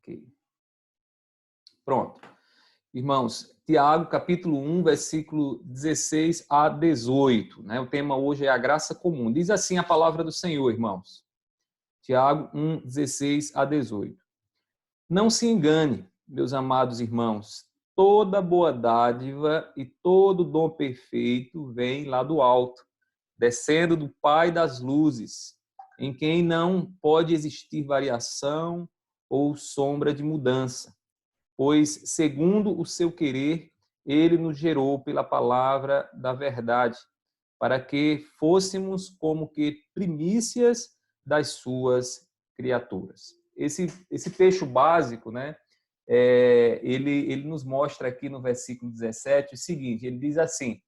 Ok. Pronto. Irmãos, Tiago, capítulo 1, versículo 16 a 18. Né? O tema hoje é a graça comum. Diz assim a palavra do Senhor, irmãos. Tiago 1, 16 a 18. Não se engane, meus amados irmãos. Toda boa dádiva e todo dom perfeito vem lá do alto, descendo do Pai das luzes, em quem não pode existir variação ou sombra de mudança. Pois, segundo o seu querer, ele nos gerou pela palavra da verdade, para que fôssemos como que primícias das suas criaturas. Esse texto básico, né, ele nos mostra aqui no versículo 17 o seguinte, ele diz assim,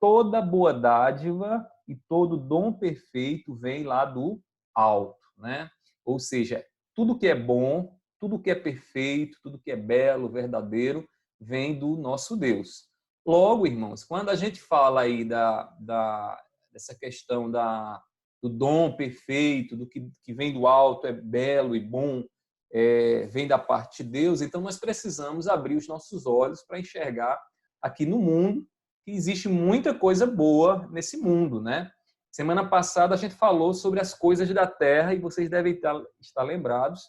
toda boa dádiva e todo dom perfeito vem lá do alto, né? Ou seja, tudo que é bom, tudo que é perfeito, tudo que é belo, verdadeiro, vem do nosso Deus. Logo, irmãos, quando a gente fala aí dessa questão do dom perfeito, do que vem do alto, é belo e bom, vem da parte de Deus, então nós precisamos abrir os nossos olhos para enxergar aqui no mundo que existe muita coisa boa nesse mundo, né? Semana passada a gente falou sobre as coisas da terra e vocês devem estar lembrados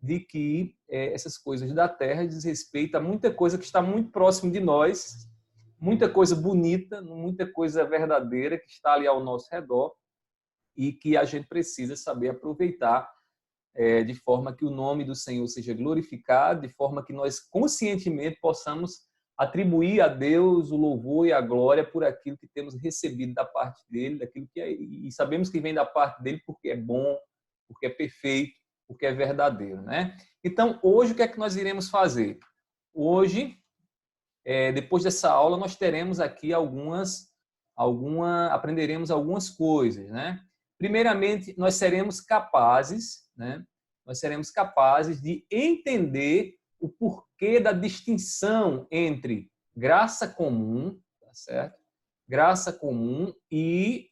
de que essas coisas da terra diz respeito a muita coisa que está muito próximo de nós, muita coisa bonita, muita coisa verdadeira que está ali ao nosso redor e que a gente precisa saber aproveitar de forma que o nome do Senhor seja glorificado, de forma que nós conscientemente possamos atribuir a Deus o louvor e a glória por aquilo que temos recebido da parte dele, daquilo que e sabemos que vem da parte dele porque é bom, porque é perfeito, porque é verdadeiro, né? Então, hoje o que é que nós iremos fazer? Hoje, depois dessa aula, nós teremos aqui aprenderemos algumas coisas, né? Primeiramente, nós seremos capazes, né? Nós seremos capazes de entender o porquê da distinção entre graça comum, tá certo? Graça comum e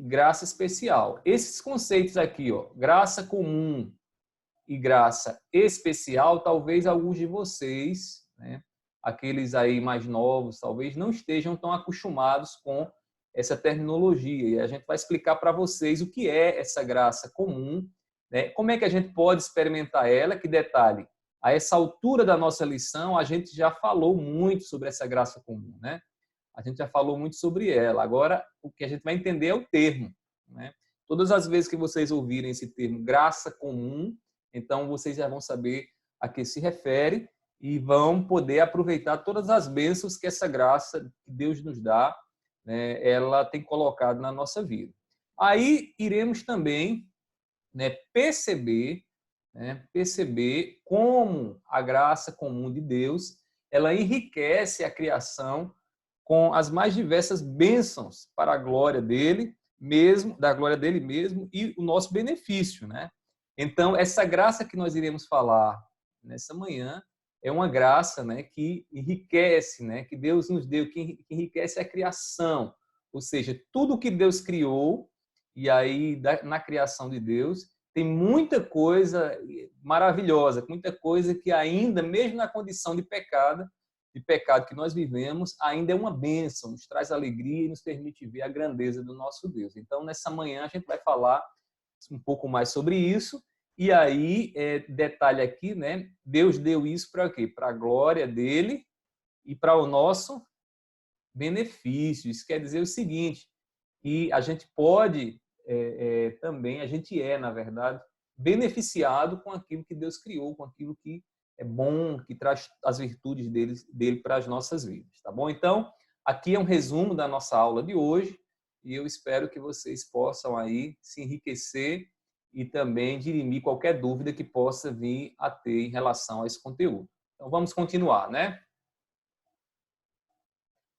graça especial. Esses conceitos aqui, ó, graça comum e graça especial, talvez alguns de vocês, né, aqueles aí mais novos, talvez não estejam tão acostumados com essa terminologia. E a gente vai explicar para vocês o que é essa graça comum, né, como é que a gente pode experimentar ela, que detalhe, a essa altura da nossa lição, a gente já falou muito sobre essa graça comum, né? A gente já falou muito sobre ela. Agora, o que a gente vai entender é o termo, né? Todas as vezes que vocês ouvirem esse termo graça comum, então vocês já vão saber a que se refere e vão poder aproveitar todas as bênçãos que essa graça que Deus nos dá, né, ela tem colocado na nossa vida. Aí iremos também, né, perceber como a graça comum de Deus ela enriquece a criação com as mais diversas bênçãos para a glória dele mesmo, da glória dele mesmo e o nosso benefício, né? Então, essa graça que nós iremos falar nessa manhã é uma graça, né, que enriquece, né, que Deus nos deu, que enriquece a criação. Ou seja, tudo que Deus criou, e aí na criação de Deus, tem muita coisa maravilhosa, muita coisa que ainda, mesmo na condição de pecado que nós vivemos, ainda é uma bênção, nos traz alegria e nos permite ver a grandeza do nosso Deus. Então, nessa manhã, a gente vai falar um pouco mais sobre isso. E aí, detalhe aqui, né? Deus deu isso para quê? Para a glória dele e para o nosso benefício. Isso quer dizer o seguinte, que a gente pode também, a gente na verdade, beneficiado com aquilo que Deus criou, com aquilo que é bom, que traz as virtudes dele para as nossas vidas, tá bom? Então, aqui é um resumo da nossa aula de hoje e eu espero que vocês possam aí se enriquecer e também dirimir qualquer dúvida que possa vir a ter em relação a esse conteúdo. Então, vamos continuar, né?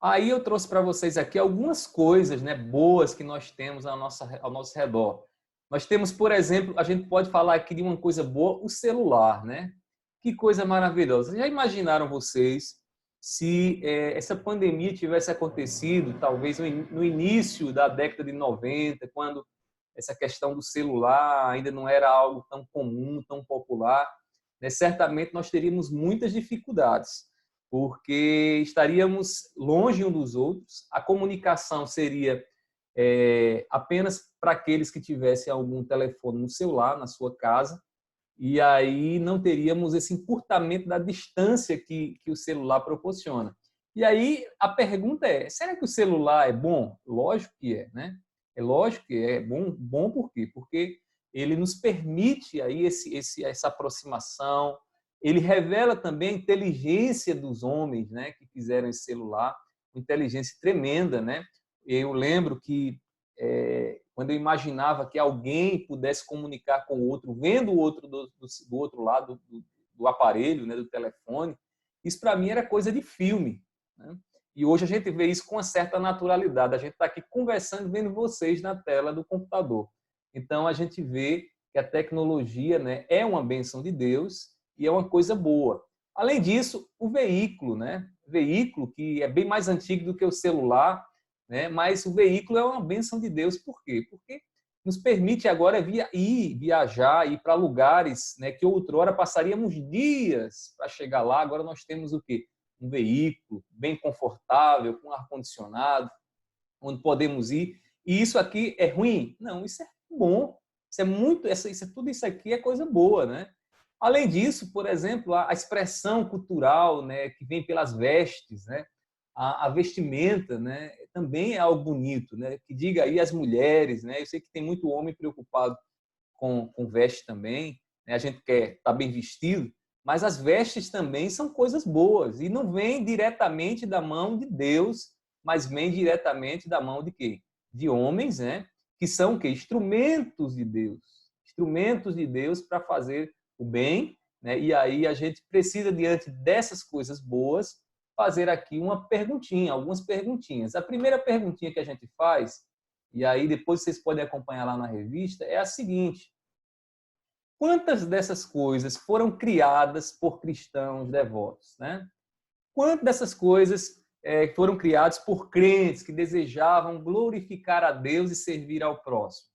Aí eu trouxe para vocês aqui algumas coisas, né, boas que nós temos ao nosso redor. Nós temos, por exemplo, a gente pode falar aqui de uma coisa boa, o celular, né? Que coisa maravilhosa. Já imaginaram vocês se essa pandemia tivesse acontecido, talvez no início da década de 90, quando essa questão do celular ainda não era algo tão comum, tão popular, né, certamente nós teríamos muitas dificuldades, porque estaríamos longe um dos outros, a comunicação seria apenas para aqueles que tivessem algum telefone no celular, na sua casa, e aí não teríamos esse encurtamento da distância que o celular proporciona. E aí a pergunta é, será que o celular é bom? Lógico que é, né? É lógico que é bom. Bom por quê? Porque ele nos permite aí essa aproximação, ele revela também a inteligência dos homens, né, que fizeram esse celular, uma inteligência tremenda, né? Eu lembro que quando eu imaginava que alguém pudesse comunicar com o outro, vendo o outro do outro lado do aparelho, né, do telefone, isso para mim era coisa de filme, né? E hoje a gente vê isso com uma certa naturalidade. A gente está aqui conversando, vendo vocês na tela do computador. Então a gente vê que a tecnologia, né, é uma bênção de Deus e é uma coisa boa. Além disso, o veículo, né? O veículo que é bem mais antigo do que o celular, né? Mas o veículo é uma bênção de Deus. Por quê? Porque nos permite agora viajar, ir para lugares, né, que outrora passaríamos dias para chegar lá. Agora nós temos o quê? Um veículo bem confortável, com ar-condicionado, onde podemos ir. E isso aqui é ruim? Não, isso é bom. Isso é muito, tudo isso aqui é coisa boa, né? Além disso, por exemplo, a expressão cultural, né, que vem pelas vestes, né? A vestimenta, né, também é algo bonito, né? Que diga aí as mulheres, né? Eu sei que tem muito homem preocupado com veste também, né? A gente quer estar bem vestido, mas as vestes também são coisas boas e não vêm diretamente da mão de Deus, mas vêm diretamente da mão de quê? De homens, né? Que são o quê? Instrumentos de Deus para fazer o bem, né? E aí a gente precisa, diante dessas coisas boas, fazer aqui algumas perguntinhas. A primeira perguntinha que a gente faz, e aí depois vocês podem acompanhar lá na revista, é a seguinte: quantas dessas coisas foram criadas por cristãos devotos, né? Quantas dessas coisas foram criadas por crentes que desejavam glorificar a Deus e servir ao próximo?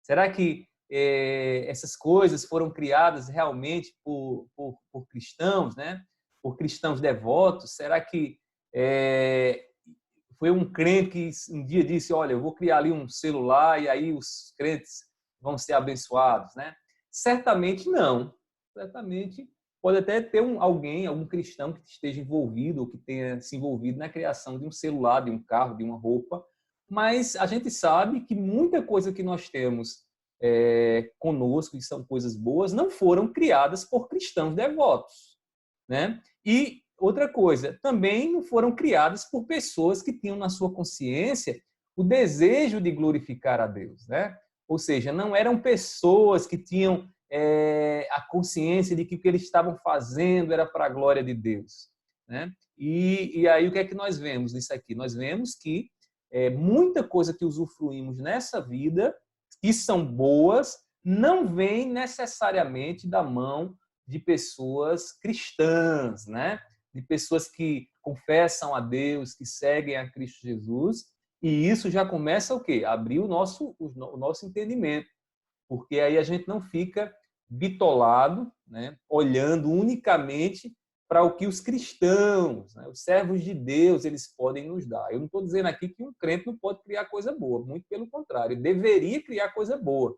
Será que essas coisas foram criadas realmente por cristãos, né? Por cristãos devotos? Será que foi um crente que um dia disse, olha, eu vou criar ali um celular e aí os crentes vão ser abençoados, né? Certamente não. Certamente pode até ter algum cristão que esteja envolvido ou que tenha se envolvido na criação de um celular, de um carro, de uma roupa, mas a gente sabe que muita coisa que nós temos conosco, que são coisas boas, não foram criadas por cristãos devotos, né? E outra coisa, também não foram criadas por pessoas que tinham na sua consciência o desejo de glorificar a Deus, né? Ou seja, não eram pessoas que tinham a consciência de que o que eles estavam fazendo era para a glória de Deus, né? E aí o que é que nós vemos nisso aqui? Nós vemos que muita coisa que usufruímos nessa vida, que são boas, não vem necessariamente da mão de pessoas cristãs, né? De pessoas que confessam a Deus, que seguem a Cristo Jesus, e isso já começa o quê? A abrir o nosso entendimento, porque aí a gente não fica bitolado, né? Olhando unicamente para o que os cristãos, né? Os servos de Deus, eles podem nos dar. Eu não estou dizendo aqui que um crente não pode criar coisa boa, muito pelo contrário, ele deveria criar coisa boa.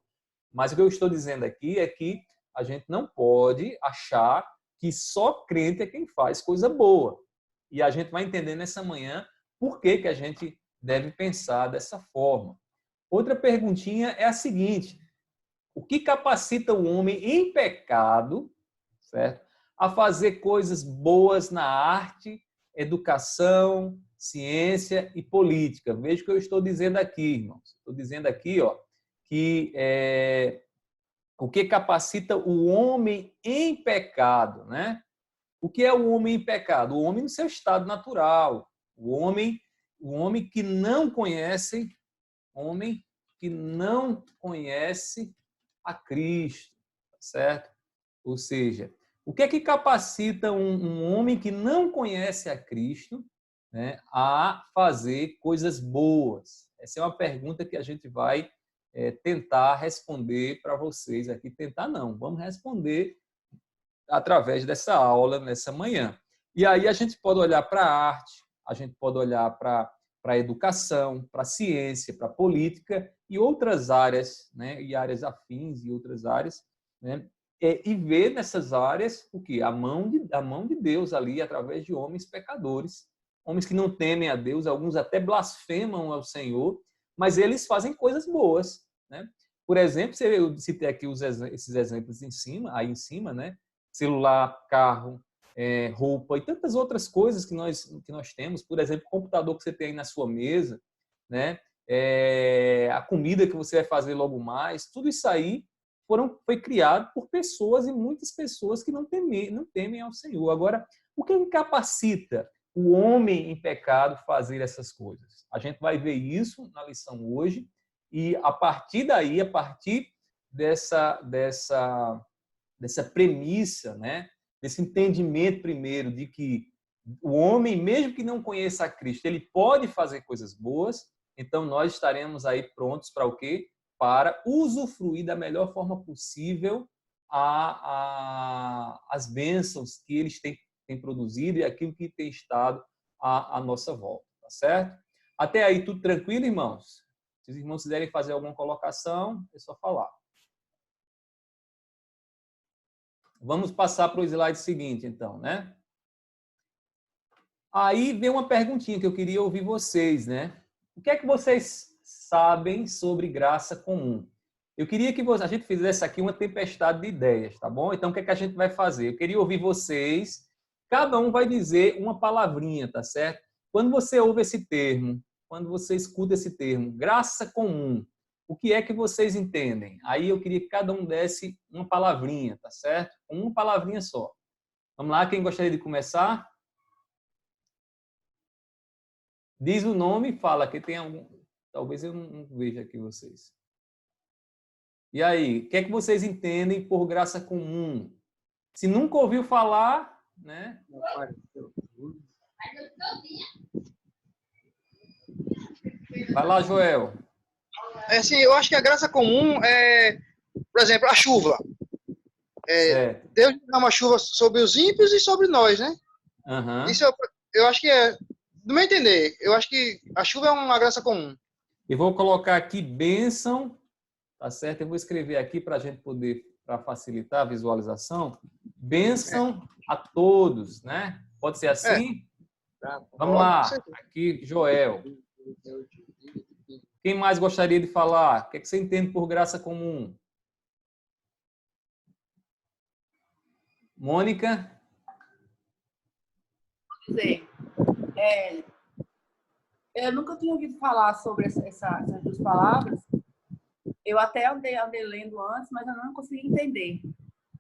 Mas o que eu estou dizendo aqui é que a gente não pode achar que só crente é quem faz coisa boa. E a gente vai entender nessa manhã por que a gente deve pensar dessa forma. Outra perguntinha é a seguinte: o que capacita o homem em pecado, certo, a fazer coisas boas na arte, educação, ciência e política? Veja o que eu estou dizendo aqui, irmãos. Estou dizendo aqui, ó, que o que capacita o homem em pecado, né? O que é o homem em pecado? O homem no seu estado natural. O homem que não conhece, a Cristo, certo? Ou seja, o que é que capacita um homem que não conhece a Cristo, né, a fazer coisas boas? Essa é uma pergunta que a gente vai tentar responder para vocês aqui. Tentar não, vamos responder através dessa aula, nessa manhã. E aí a gente pode olhar para a arte, a gente pode olhar para a educação, para a ciência, para a política e outras áreas, né? E áreas afins e outras áreas, né? E ver nessas áreas o que? A mão de Deus ali, através de homens pecadores, homens que não temem a Deus, alguns até blasfemam ao Senhor, mas eles fazem coisas boas, né? Por exemplo, eu citei aqui esses exemplos aí em cima, né? Celular, carro, roupa e tantas outras coisas que nós temos. Por exemplo, o computador que você tem aí na sua mesa, né? A comida que você vai fazer logo mais, tudo isso aí foi criado por pessoas e muitas pessoas que não temem ao Senhor. Agora, o que capacita o homem em pecado fazer essas coisas? A gente vai ver isso na lição hoje e a partir daí, a partir dessa premissa, né? Desse entendimento primeiro de que o homem, mesmo que não conheça a Cristo, ele pode fazer coisas boas, então nós estaremos aí prontos para o quê? Para usufruir da melhor forma possível as bênçãos que eles têm produzido e aquilo que tem estado à nossa volta, tá certo? Até aí tudo tranquilo, irmãos? Se os irmãos quiserem fazer alguma colocação, é só falar. Vamos passar para o slide seguinte, então, né? Aí vem uma perguntinha que eu queria ouvir vocês, né? O que é que vocês sabem sobre graça comum? Eu queria que a gente fizesse aqui uma tempestade de ideias, tá bom? Então, o que é que a gente vai fazer? Eu queria ouvir vocês. Cada um vai dizer uma palavrinha, tá certo? Quando você ouve esse termo, quando você escuta esse termo, graça comum, o que é que vocês entendem? Aí eu queria que cada um desse uma palavrinha, tá certo? Uma palavrinha só. Vamos lá, quem gostaria de começar? Diz o nome e fala que tem algum... Talvez eu não veja aqui vocês. E aí, o que é que vocês entendem por graça comum? Se nunca ouviu falar, né? Vai lá, Joel. Assim, eu acho que a graça comum é, por exemplo, a chuva. Deus dá uma chuva sobre os ímpios e sobre nós, né? Uhum. Isso eu acho que do meu entender, eu acho que a chuva é uma graça comum. E vou colocar aqui bênção, tá certo? Eu vou escrever aqui para a gente poder, para facilitar a visualização. Bênção a todos, né? Pode ser assim? Vamos lá. Aqui, Joel. Quem mais gostaria de falar? O que é que você entende por graça comum? Mônica? Dizer, eu nunca tinha ouvido falar sobre essas duas palavras. Eu até andei lendo antes, mas eu não consegui entender.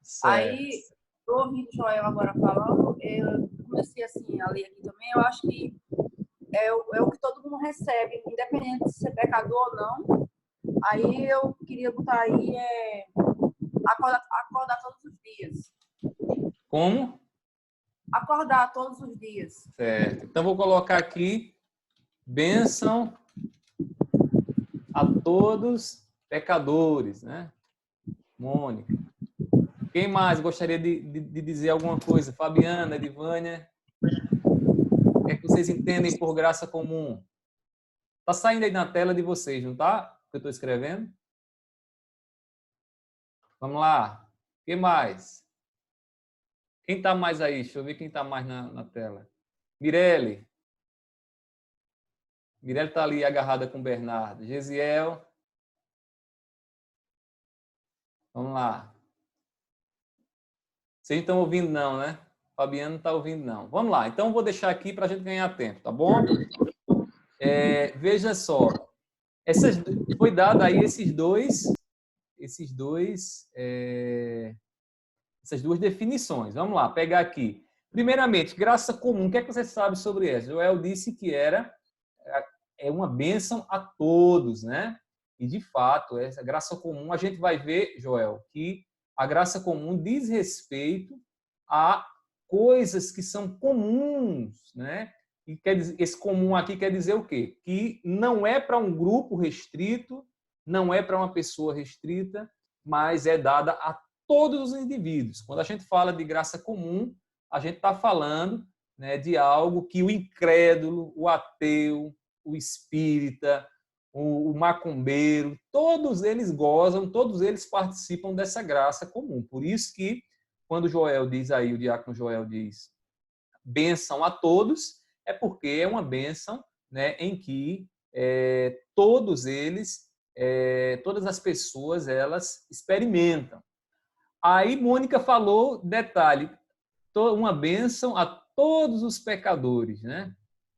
Certo. Aí, ouvindo o Joel agora falando, eu comecei assim, a ler aqui também. Eu acho que é o que todo mundo recebe, independente de ser pecador ou não. Aí eu queria botar aí acordar todos os dias. Como? Acordar todos os dias. Certo. Então, vou colocar aqui bênção a todos pecadores, né? Mônica. Quem mais gostaria de dizer alguma coisa? Fabiana, Edivânia? O que é que vocês entendem por graça comum? Está saindo aí na tela de vocês, não tá? O que eu estou escrevendo? Vamos lá. Quem mais? Quem está mais aí? Deixa eu ver quem está mais na tela. Mirelle. Mirelle está ali agarrada com o Bernardo. Gesiel. Vamos lá. Vocês estão ouvindo não, né? Fabiano não está ouvindo não. Vamos lá. Então, vou deixar aqui para a gente ganhar tempo, tá bom? Veja só. Foi dado aí essas duas definições. Vamos lá, pegar aqui. Primeiramente, graça comum. O que é que você sabe sobre essa? Joel disse que é uma bênção a todos, né? E, de fato, essa graça comum, a gente vai ver, Joel, que a graça comum diz respeito a coisas que são comuns, né? E esse comum aqui quer dizer o quê? Que não é para um grupo restrito, não é para uma pessoa restrita, mas é dada a todos os indivíduos. Quando a gente fala de graça comum, a gente está falando, né, de algo que o incrédulo, o ateu, o espírita, o macumbeiro, todos eles gozam, todos eles participam dessa graça comum. Por isso que, quando Joel diz aí, o diácono Joel diz, bênção a todos, é porque é uma bênção, né, em que todos eles, todas as pessoas, elas experimentam. Aí Mônica falou, detalhe, uma bênção a todos os pecadores, né?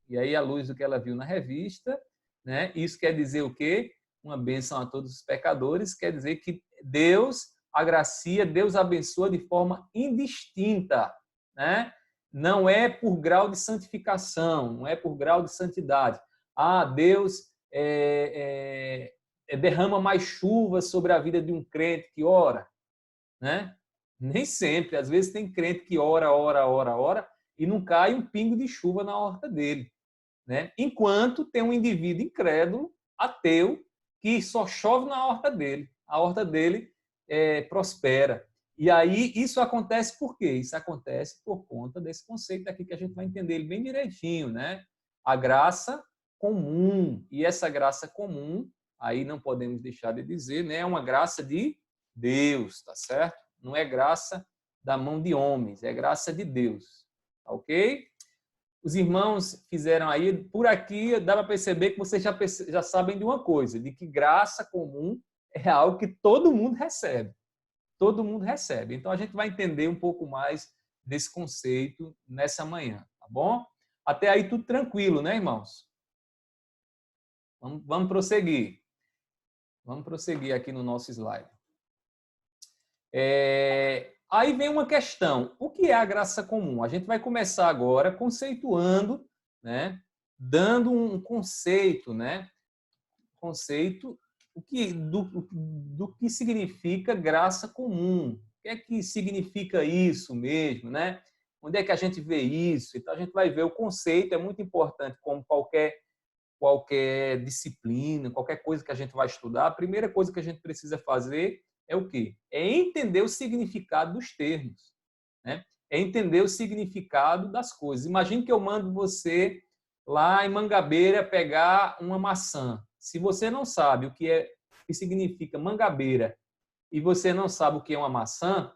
E aí, à luz do que ela viu na revista, né? Isso quer dizer o quê? Uma bênção a todos os pecadores, quer dizer que Deus agracia, Deus abençoa de forma indistinta, né? Não é por grau de santificação, não é por grau de santidade. Ah, Deus derrama mais chuva sobre a vida de um crente que ora, né? Nem sempre. Às vezes tem crente que ora e não cai um pingo de chuva na horta dele, né? Enquanto tem um indivíduo incrédulo, ateu, que só chove na horta dele. A horta dele prospera. E aí isso acontece por quê? Isso acontece por conta desse conceito aqui que a gente vai entender ele bem direitinho, né? A graça comum. E essa graça comum, aí não podemos deixar de dizer, né? É uma graça de Deus, tá certo? Não é graça da mão de homens, é graça de Deus, tá ok? Os irmãos fizeram aí, por aqui dá para perceber que vocês já sabem de uma coisa, de que graça comum é algo que todo mundo recebe. Todo mundo recebe. Então a gente vai entender um pouco mais desse conceito nessa manhã, tá bom? Até aí tudo tranquilo, né, irmãos? Vamos prosseguir. Vamos prosseguir aqui no nosso slide. Aí vem uma questão. O que é a graça comum? A gente vai começar agora conceituando, né? Dando um conceito, né? Conceito do que significa graça comum. O que é que significa isso mesmo, né? Onde é que a gente vê isso? Então a gente vai ver o conceito, é muito importante, como qualquer disciplina, qualquer coisa que a gente vai estudar. A primeira coisa que a gente precisa fazer é o quê? É entender o significado dos termos, né? É entender o significado das coisas. Imagine que eu mando você lá em Mangabeira pegar uma maçã. Se você não sabe o que significa mangabeira e você não sabe o que é uma maçã,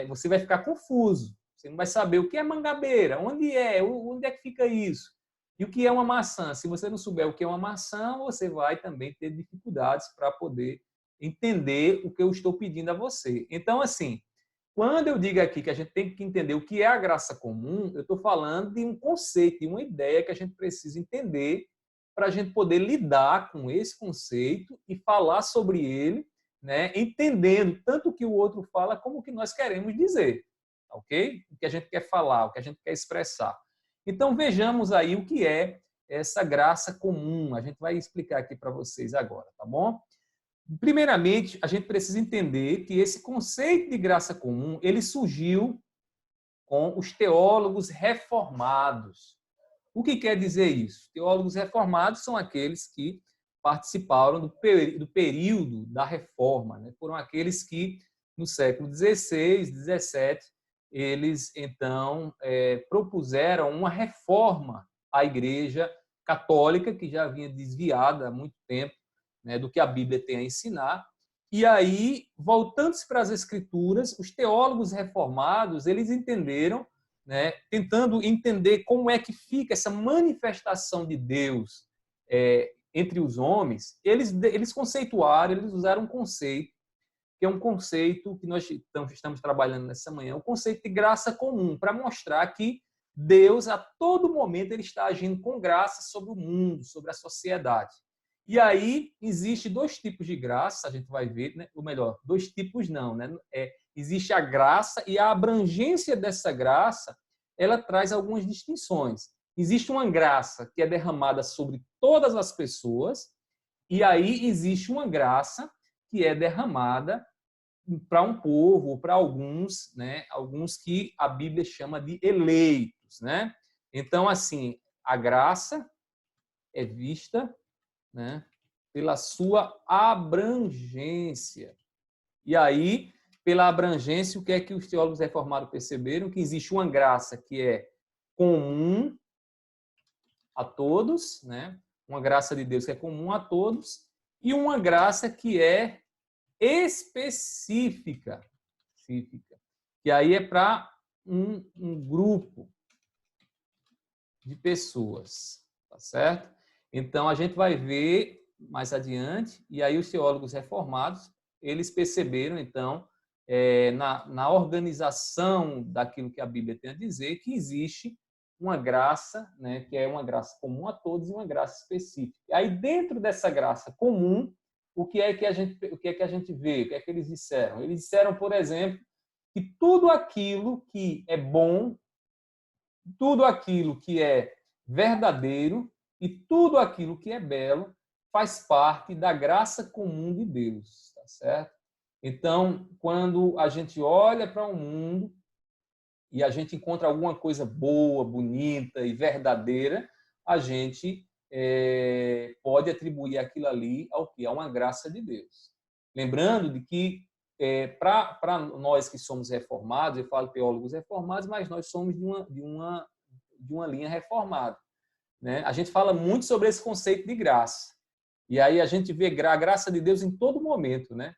você vai ficar confuso. Você não vai saber o que é mangabeira, onde é que fica isso? E o que é uma maçã? Se você não souber o que é uma maçã, você vai também ter dificuldades para poder entender o que eu estou pedindo a você. Então, assim, quando eu digo aqui que a gente tem que entender o que é a graça comum, eu estou falando de um conceito, de uma ideia que a gente precisa entender para a gente poder lidar com esse conceito e falar sobre ele, né, entendendo tanto o que o outro fala como o que nós queremos dizer, ok? O que a gente quer falar, o que a gente quer expressar. Então, vejamos aí o que é essa graça comum. A gente vai explicar aqui para vocês agora, tá bom? Primeiramente, a gente precisa entender que esse conceito de graça comum, ele surgiu com os teólogos reformados. O que quer dizer isso? Teólogos reformados são aqueles que participaram do período da reforma, né? Foram aqueles que, no século XVI, XVII, eles, então, propuseram uma reforma à Igreja Católica, que já vinha desviada há muito tempo, né, do que a Bíblia tem a ensinar. E aí, voltando-se para as Escrituras, os teólogos reformados, eles entenderam, né, tentando entender como é que fica essa manifestação de Deus entre os homens, eles conceituaram, eles usaram um conceito, que é um conceito que nós estamos trabalhando nessa manhã, o conceito de graça comum, para mostrar que Deus, a todo momento, ele está agindo com graça sobre o mundo, sobre a sociedade. E aí, existe dois tipos de graça, a gente vai ver, né? Ou melhor, dois tipos não, né? Existe a graça e a abrangência dessa graça, ela traz algumas distinções. Existe uma graça que é derramada sobre todas as pessoas, e aí existe uma graça que é derramada para um povo, para alguns, né? Alguns que a Bíblia chama de eleitos, né? Então, assim, a graça é vista, né, Pela sua abrangência. E aí, pela abrangência, o que é que os teólogos reformados perceberam? Que existe uma graça que é comum a todos, né? Uma graça de Deus que é comum a todos, e uma graça que é específica. Que aí é para um grupo de pessoas, tá certo? Então, a gente vai ver mais adiante, e aí os teólogos reformados, eles perceberam, então, na organização daquilo que a Bíblia tem a dizer, que existe uma graça, né, que é uma graça comum a todos e uma graça específica. Aí, dentro dessa graça comum, o que é que a gente vê? O que é que eles disseram? Eles disseram, por exemplo, que tudo aquilo que é bom, tudo aquilo que é verdadeiro e tudo aquilo que é belo faz parte da graça comum de Deus, tá certo? Então, quando a gente olha para o mundo e a gente encontra alguma coisa boa, bonita e verdadeira, a gente pode atribuir aquilo ali ao que? A uma graça de Deus. Lembrando de que, para nós que somos reformados, eu falo teólogos reformados, mas nós somos de uma linha reformada, né? A gente fala muito sobre esse conceito de graça. E aí a gente vê a graça de Deus em todo momento, né?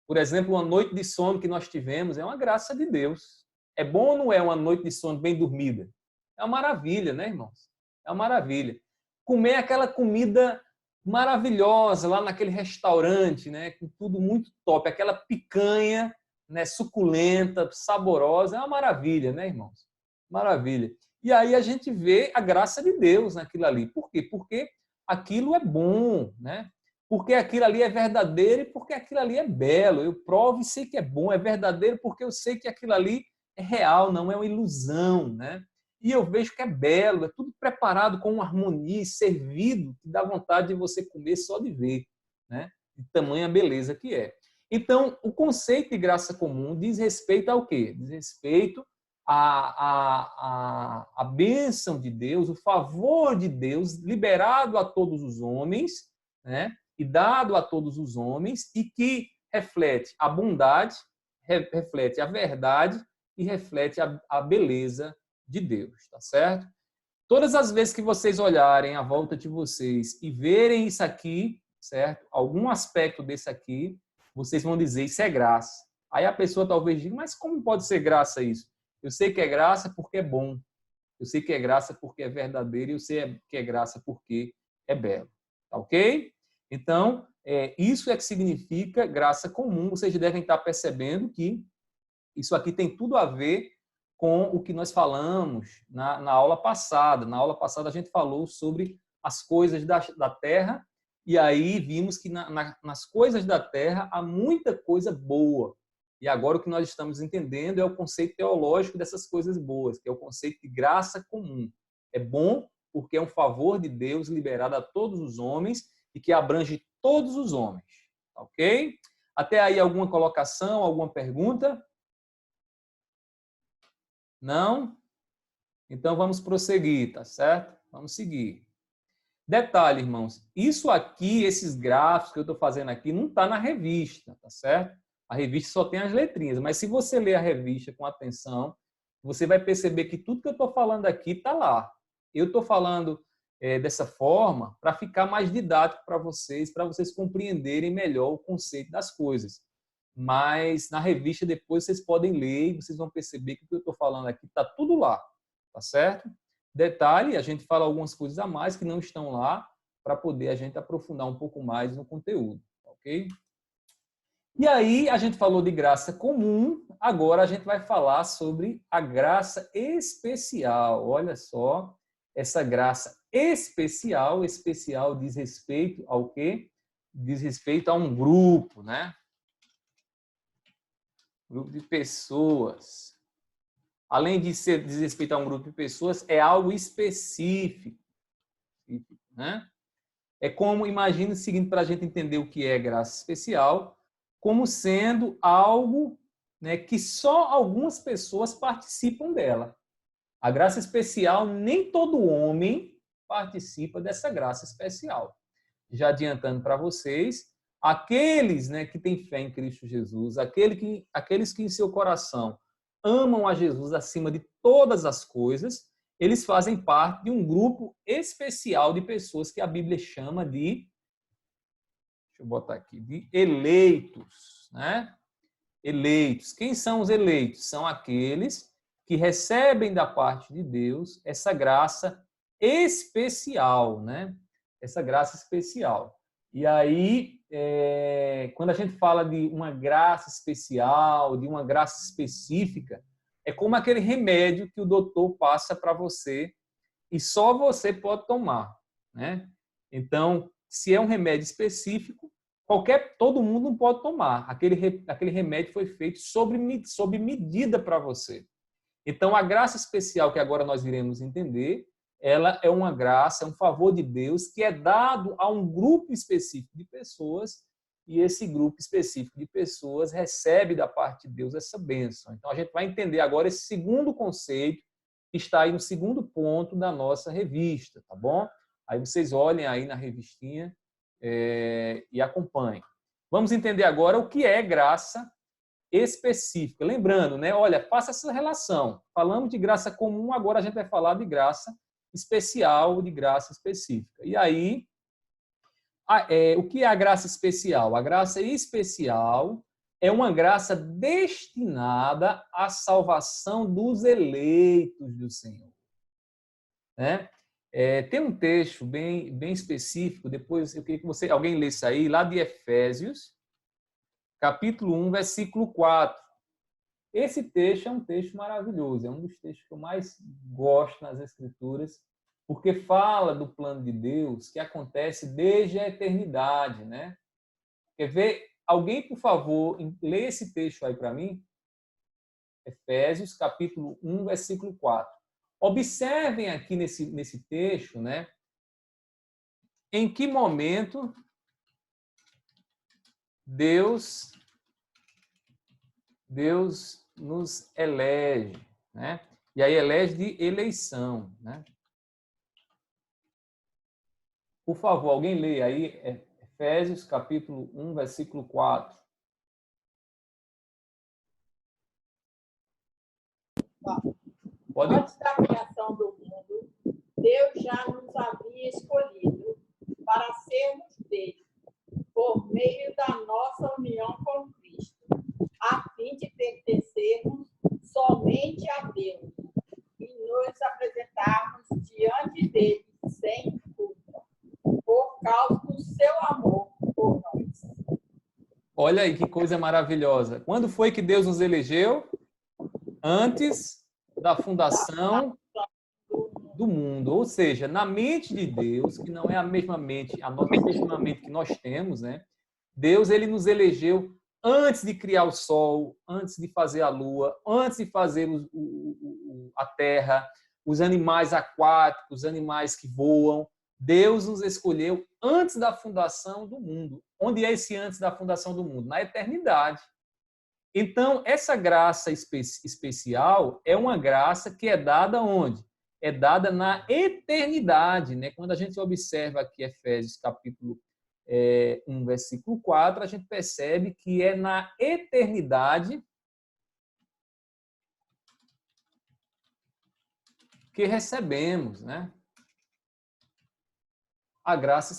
Por exemplo, uma noite de sono que nós tivemos é uma graça de Deus. É bom ou não é uma noite de sono bem dormida? É uma maravilha, né, irmãos? É uma maravilha. Comer aquela comida maravilhosa lá naquele restaurante, né, com tudo muito top, aquela picanha, né, suculenta, saborosa, é uma maravilha, né, irmãos? Maravilha. E aí a gente vê a graça de Deus naquilo ali. Por quê? Porque aquilo é bom, né? Porque aquilo ali é verdadeiro e porque aquilo ali é belo. Eu provo e sei que é bom, é verdadeiro porque eu sei que aquilo ali é real, não é uma ilusão, né? E eu vejo que é belo, é tudo preparado com uma harmonia, servido, que dá vontade de você comer só de ver, né? De tamanha beleza que é. Então, o conceito de graça comum diz respeito ao quê? Diz respeito à bênção de Deus, o favor de Deus liberado a todos os homens, né? E dado a todos os homens, e que reflete a bondade, reflete a verdade e reflete a beleza de Deus, tá certo? Todas as vezes que vocês olharem à volta de vocês e verem isso aqui, certo? Algum aspecto desse aqui, vocês vão dizer, isso é graça. Aí a pessoa talvez diga, mas como pode ser graça isso? Eu sei que é graça porque é bom. Eu sei que é graça porque é verdadeiro e eu sei que é graça porque é belo. Tá ok? Então, isso é que significa graça comum. Vocês devem estar percebendo que isso aqui tem tudo a ver com o que nós falamos na aula passada. Na aula passada a gente falou sobre as coisas da terra e aí vimos que nas coisas da terra há muita coisa boa. E agora o que nós estamos entendendo é o conceito teológico dessas coisas boas, que é o conceito de graça comum. É bom porque é um favor de Deus liberado a todos os homens e que abrange todos os homens. Ok? Até aí alguma colocação, alguma pergunta? Não? Então vamos prosseguir, tá certo? Vamos seguir. Detalhe, irmãos, isso aqui, esses gráficos que eu estou fazendo aqui, não está na revista, tá certo? A revista só tem as letrinhas, mas se você ler a revista com atenção, você vai perceber que tudo que eu estou falando aqui está lá. Eu estou falando dessa forma para ficar mais didático para vocês compreenderem melhor o conceito das coisas. Mas na revista depois vocês podem ler e vocês vão perceber que o que eu estou falando aqui está tudo lá, tá certo? Detalhe, a gente fala algumas coisas a mais que não estão lá para poder a gente aprofundar um pouco mais no conteúdo, ok? E aí a gente falou de graça comum, agora a gente vai falar sobre a graça especial. Olha só, essa graça especial diz respeito ao quê? Diz respeito a um grupo, né? Grupo de pessoas. Além de ser diz respeito a um grupo de pessoas, é algo específico, né? É como, imagine o seguinte, para a gente entender o que é graça especial, como sendo algo, né, que só algumas pessoas participam dela. A graça especial, nem todo homem participa dessa graça especial. já adiantando para vocês, aqueles, né, que têm fé em Cristo Jesus, aqueles que em seu coração amam a Jesus acima de todas as coisas, eles fazem parte de um grupo especial de pessoas que a Bíblia chama de, deixa eu botar aqui, de eleitos, né? Eleitos. Quem são os eleitos? São aqueles que recebem da parte de Deus essa graça especial, né? Essa graça especial. E aí, quando a gente fala de uma graça especial, de uma graça específica, é como aquele remédio que o doutor passa para você e só você pode tomar, né? Então, se é um remédio específico, todo mundo não pode tomar. Aquele remédio foi feito sob medida para você. Então, a graça especial que agora nós iremos entender, ela é uma graça, é um favor de Deus que é dado a um grupo específico de pessoas e esse grupo específico de pessoas recebe da parte de Deus essa bênção. Então, a gente vai entender agora esse segundo conceito que está aí no segundo ponto da nossa revista, tá bom? Aí vocês olhem aí na revistinha e acompanhem. Vamos entender agora o que é graça específica. Lembrando, né? Olha, faça essa relação. Falamos de graça comum, agora a gente vai falar de graça especial, de graça específica. E aí, o que é a graça especial? A graça especial é uma graça destinada à salvação dos eleitos do Senhor. Né? Tem um texto bem específico, depois eu queria que alguém lesse aí, lá de Efésios, capítulo 1, versículo 4. Esse texto é um texto maravilhoso, é um dos textos que eu mais gosto nas Escrituras, porque fala do plano de Deus que acontece desde a eternidade, né? Quer ver? Alguém, por favor, lê esse texto aí para mim. Efésios, capítulo 1, versículo 4. Observem aqui nesse texto, né? Em que momento Deus nos elege, né? E aí elege de eleição, né? Por favor, alguém lê aí Efésios, capítulo 1, versículo 4. Antes da criação do mundo, Deus já nos havia escolhido para sermos dele, por meio da nossa união com Cristo, a fim de pertencermos somente a Deus e nos apresentarmos diante dele sem culpa, por causa do seu amor por nós. Olha aí que coisa maravilhosa. Quando foi que Deus nos elegeu? Antes da fundação do mundo. Ou seja, na mente de Deus, que não é a mesma mente que nós temos, né? Deus, ele nos elegeu antes de criar o sol, antes de fazer a lua, antes de fazer a terra, os animais aquáticos, os animais que voam. Deus nos escolheu antes da fundação do mundo. Onde é esse antes da fundação do mundo? Na eternidade. Então, essa graça especial é uma graça que é dada onde? É dada na eternidade, né? Quando a gente observa aqui Efésios capítulo 1, versículo 4, a gente percebe que é na eternidade que recebemos, né? A graça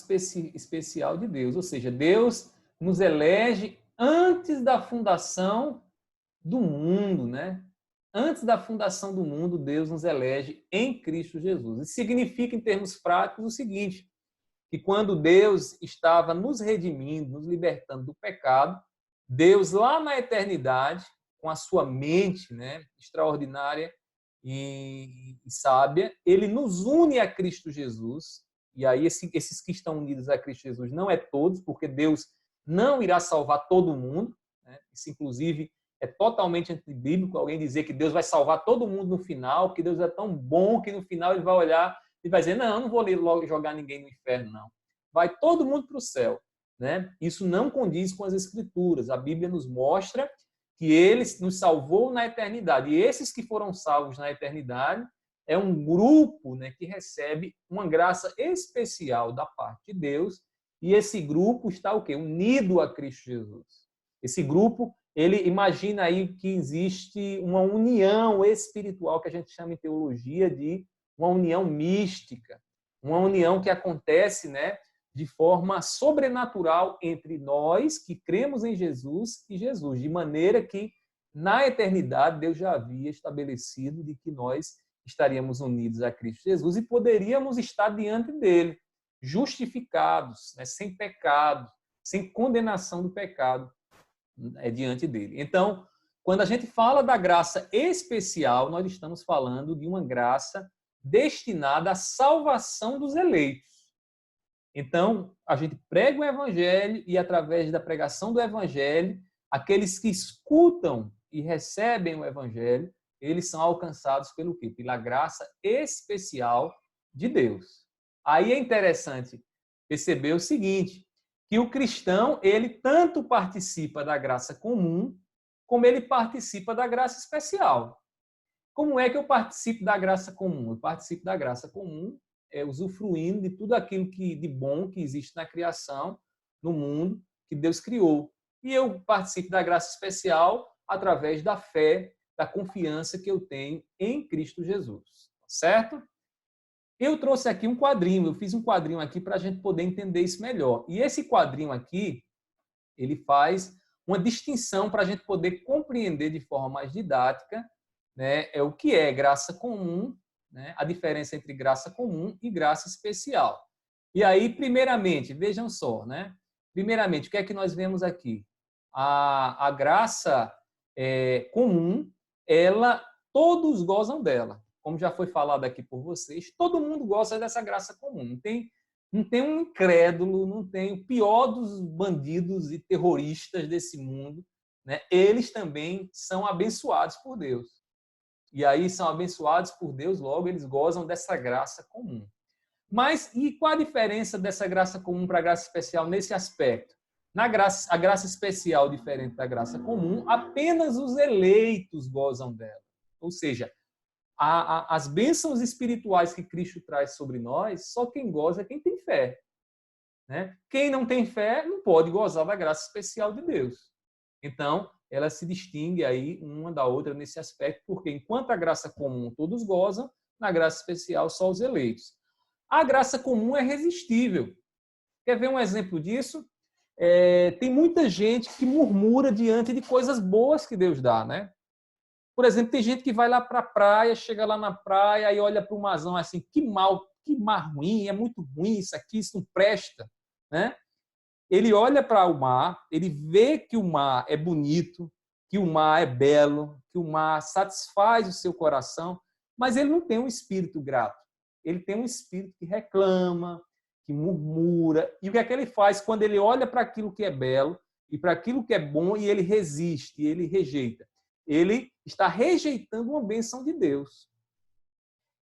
especial de Deus. Ou seja, Deus nos elege antes da fundação do mundo, né? Antes da fundação do mundo, Deus nos elege em Cristo Jesus. Isso significa, em termos práticos, o seguinte, que quando Deus estava nos redimindo, nos libertando do pecado, Deus, lá na eternidade, com a sua mente, né, extraordinária e sábia, ele nos une a Cristo Jesus. E aí esses que estão unidos a Cristo Jesus não é todos, porque Deus não irá salvar todo mundo, né? Isso, inclusive, é totalmente antibíblico, alguém dizer que Deus vai salvar todo mundo no final, que Deus é tão bom que no final ele vai olhar e vai dizer, não vou logo jogar ninguém no inferno, não. Vai todo mundo para o céu, né? Isso não condiz com as Escrituras. A Bíblia nos mostra que ele nos salvou na eternidade. E esses que foram salvos na eternidade é um grupo, né, que recebe uma graça especial da parte de Deus, e esse grupo está o quê? Unido a Cristo Jesus. Esse grupo, ele imagina aí que existe uma união espiritual, que a gente chama em teologia de uma união mística, uma união que acontece, né, de forma sobrenatural entre nós que cremos em Jesus e Jesus, de maneira que na eternidade Deus já havia estabelecido de que nós estaríamos unidos a Cristo Jesus e poderíamos estar diante dele, justificados, né, sem pecado, sem condenação do pecado diante dele. Então, quando a gente fala da graça especial, nós estamos falando de uma graça destinada à salvação dos eleitos. Então, a gente prega o evangelho e, através da pregação do evangelho, aqueles que escutam e recebem o evangelho, eles são alcançados pelo quê? Pela graça especial de Deus. Aí é interessante perceber o seguinte, que o cristão, ele tanto participa da graça comum, como ele participa da graça especial. Como é que eu participo da graça comum? Eu participo da graça comum usufruindo de tudo aquilo de bom que existe na criação, no mundo que Deus criou. E eu participo da graça especial através da fé, da confiança que eu tenho em Cristo Jesus. Certo? Eu trouxe aqui um quadrinho, eu fiz um quadrinho aqui para a gente poder entender isso melhor. E esse quadrinho aqui, ele faz uma distinção para a gente poder compreender de forma mais didática, né, o que é graça comum, né, a diferença entre graça comum e graça especial. E aí, primeiramente, vejam só, né? Primeiramente, o que é que nós vemos aqui? A graça comum, todos gozam dela. Como já foi falado aqui por vocês, todo mundo gosta dessa graça comum. Não tem um incrédulo, não tem o pior dos bandidos e terroristas desse mundo, né? Eles também são abençoados por Deus. E aí são abençoados por Deus, logo eles gozam dessa graça comum. Mas e qual a diferença dessa graça comum para a graça especial nesse aspecto? A graça especial, diferente da graça comum, apenas os eleitos gozam dela. Ou seja, as bênçãos espirituais que Cristo traz sobre nós, só quem goza é quem tem fé. Né? Quem não tem fé não pode gozar da graça especial de Deus. Então, ela se distingue aí uma da outra nesse aspecto, porque enquanto a graça comum todos gozam, na graça especial só os eleitos. A graça comum é resistível. Quer ver um exemplo disso? Tem muita gente que murmura diante de coisas boas que Deus dá, né? Por exemplo, tem gente que vai lá para a praia, chega lá na praia e olha para o marzão assim, que mar ruim, é muito ruim isso aqui, isso não presta, né? Ele olha para o mar, ele vê que o mar é bonito, que o mar é belo, que o mar satisfaz o seu coração, mas ele não tem um espírito grato. Ele tem um espírito que reclama, que murmura. E o que é que ele faz quando ele olha para aquilo que é belo e para aquilo que é bom e ele resiste, ele rejeita? Ele está rejeitando uma bênção de Deus.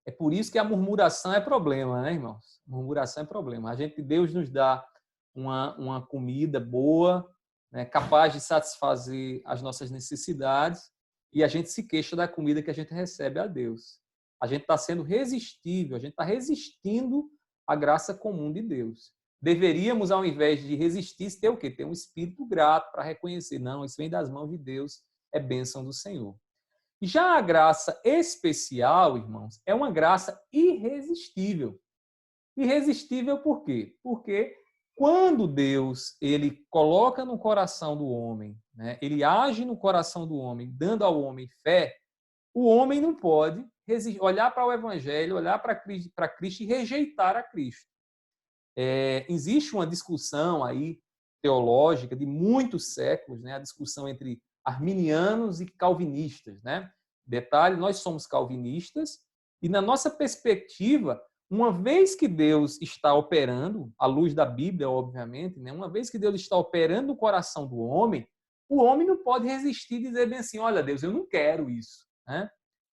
É por isso que a murmuração é problema, né, irmãos? Murmuração é problema. Deus nos dá uma comida boa, né, capaz de satisfazer as nossas necessidades, e a gente se queixa da comida que a gente recebe a Deus. A gente está sendo resistível, a gente está resistindo à graça comum de Deus. Deveríamos, ao invés de resistir, ter o quê? Ter um espírito grato para reconhecer, não, isso vem das mãos de Deus, é bênção do Senhor. Já a graça especial, irmãos, é uma graça irresistível. Irresistível por quê? Porque quando Deus ele coloca no coração do homem, né, ele age no coração do homem, dando ao homem fé, o homem não pode olhar para o Evangelho, olhar para Cristo e rejeitar a Cristo. Existe uma discussão aí teológica de muitos séculos, né, a discussão entre arminianos e calvinistas. Né? Detalhe, nós somos calvinistas e, na nossa perspectiva, uma vez que Deus está operando, à luz da Bíblia, obviamente, né? Uma vez que Deus está operando no coração do homem, o homem não pode resistir e dizer bem assim, olha, Deus, eu não quero isso. Né?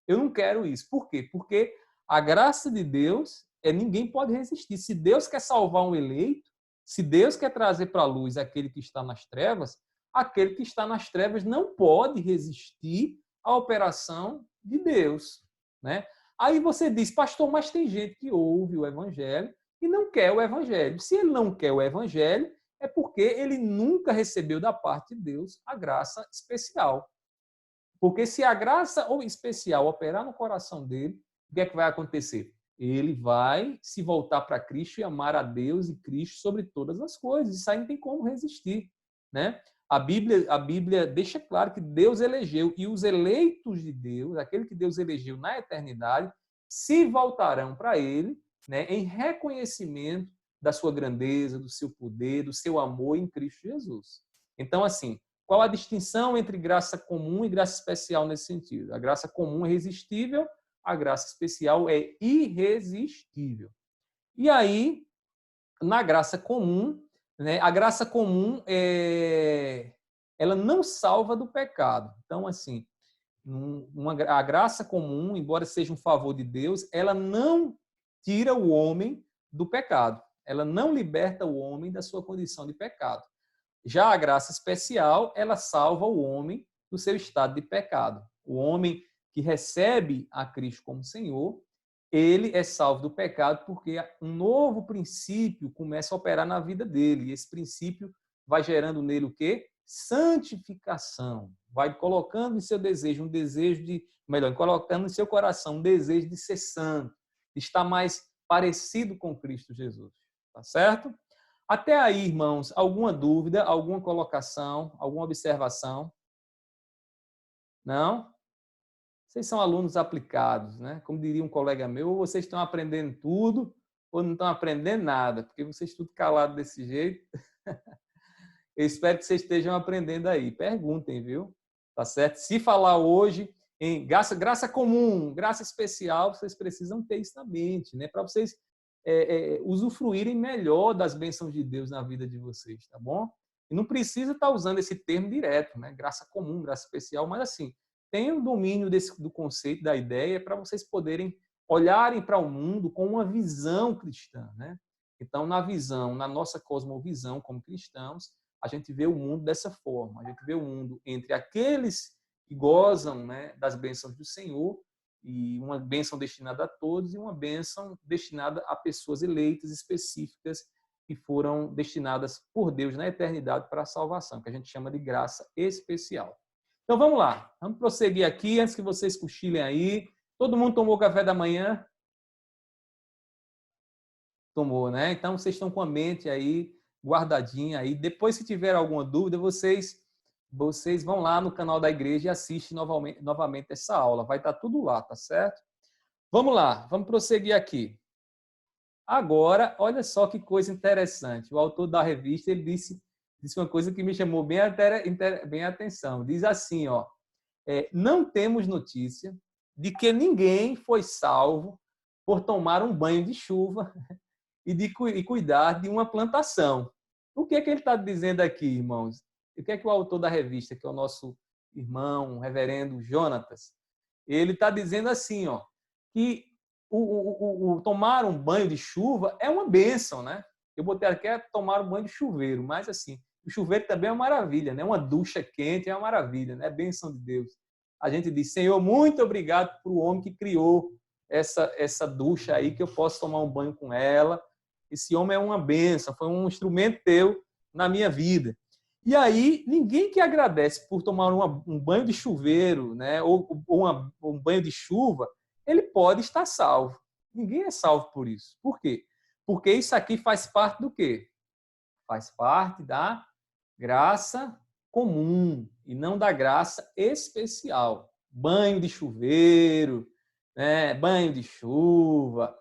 Eu não quero isso. Por quê? Porque a graça de Deus, ninguém pode resistir. Se Deus quer salvar um eleito, se Deus quer trazer para a luz aquele que está nas trevas, aquele que está nas trevas não pode resistir à operação de Deus. Né? Aí você diz, pastor, mas tem gente que ouve o Evangelho e não quer o evangelho. Se ele não quer o evangelho, é porque ele nunca recebeu da parte de Deus a graça especial. Porque se a graça especial operar no coração dele, o que é que vai acontecer? Ele vai se voltar para Cristo e amar a Deus e Cristo sobre todas as coisas. Isso aí não tem como resistir, né? A Bíblia deixa claro que Deus elegeu, e os eleitos de Deus, aquele que Deus elegeu na eternidade, se voltarão para ele, né, em reconhecimento da sua grandeza, do seu poder, do seu amor em Cristo Jesus. Então, assim, qual a distinção entre graça comum e graça especial nesse sentido? A graça comum é irresistível, a graça especial é irresistível. E aí, na graça comum, né, a graça comum ela não salva do pecado. Então, assim, a graça comum, embora seja um favor de Deus, ela não tira o homem do pecado. Ela não liberta o homem da sua condição de pecado. Já a graça especial, ela salva o homem do seu estado de pecado. O homem que recebe a Cristo como Senhor, ele é salvo do pecado porque um novo princípio começa a operar na vida dele. E esse princípio vai gerando nele o quê? Santificação. Vai colocando em seu desejo um desejo de, melhor, colocando em seu coração um desejo de ser santo, de estar mais parecido com Cristo Jesus. Tá certo? Até aí, irmãos, alguma dúvida, alguma colocação, alguma observação? Não? Vocês são alunos aplicados, né? Como diria um colega meu, ou vocês estão aprendendo tudo, ou não estão aprendendo nada, porque vocês tudo calado desse jeito. Eu espero que vocês estejam aprendendo aí. Perguntem, viu? Tá certo? Se falar hoje em graça comum, graça especial, vocês precisam ter isso na mente, né? Para vocês usufruírem melhor das bênçãos de Deus na vida de vocês, tá bom? E não precisa estar usando esse termo direto, né? Graça comum, graça especial, mas assim, tenham domínio do conceito, da ideia, para vocês poderem olharem para o mundo com uma visão cristã, né? Então, na nossa cosmovisão como cristãos, a gente vê o mundo dessa forma. A gente vê o mundo entre aqueles que gozam, né, das bênçãos do Senhor, e uma bênção destinada a todos e uma bênção destinada a pessoas eleitas específicas que foram destinadas por Deus na eternidade para a salvação, que a gente chama de graça especial. Então vamos lá, vamos prosseguir aqui antes que vocês cochilem aí. Todo mundo tomou café da manhã? Tomou, né? Então vocês estão com a mente aí guardadinha aí. Depois, se tiver alguma dúvida, vocês vão lá no canal da igreja e assistem novamente essa aula. Vai estar tudo lá, tá certo? Vamos lá, vamos prosseguir aqui. Agora, olha só que coisa interessante. O autor da revista, ele disse uma coisa que me chamou bem a atenção. Diz assim, ó, não temos notícia de que ninguém foi salvo por tomar um banho de chuva e cuidar de uma plantação. O que é que ele está dizendo aqui, irmãos? O que é que o autor da revista, que é o nosso irmão, o reverendo Jonatas, ele está dizendo assim, ó, que o tomar um banho de chuva é uma bênção, né? Eu botei aqui tomar um banho de chuveiro, mas assim, o chuveiro também é uma maravilha, né? Uma ducha quente é uma maravilha, né? Bênção de Deus. A gente diz, Senhor, muito obrigado para o homem que criou essa ducha aí, que eu posso tomar um banho com ela. Esse homem é uma bênção, foi um instrumento teu na minha vida. E aí, ninguém que agradece por tomar um banho de chuveiro, né, ou um banho de chuva, ele pode estar salvo. Ninguém é salvo por isso. Por quê? Porque isso aqui faz parte do quê? Faz parte da graça comum e não da graça especial. Banho de chuveiro, né, banho de chuva,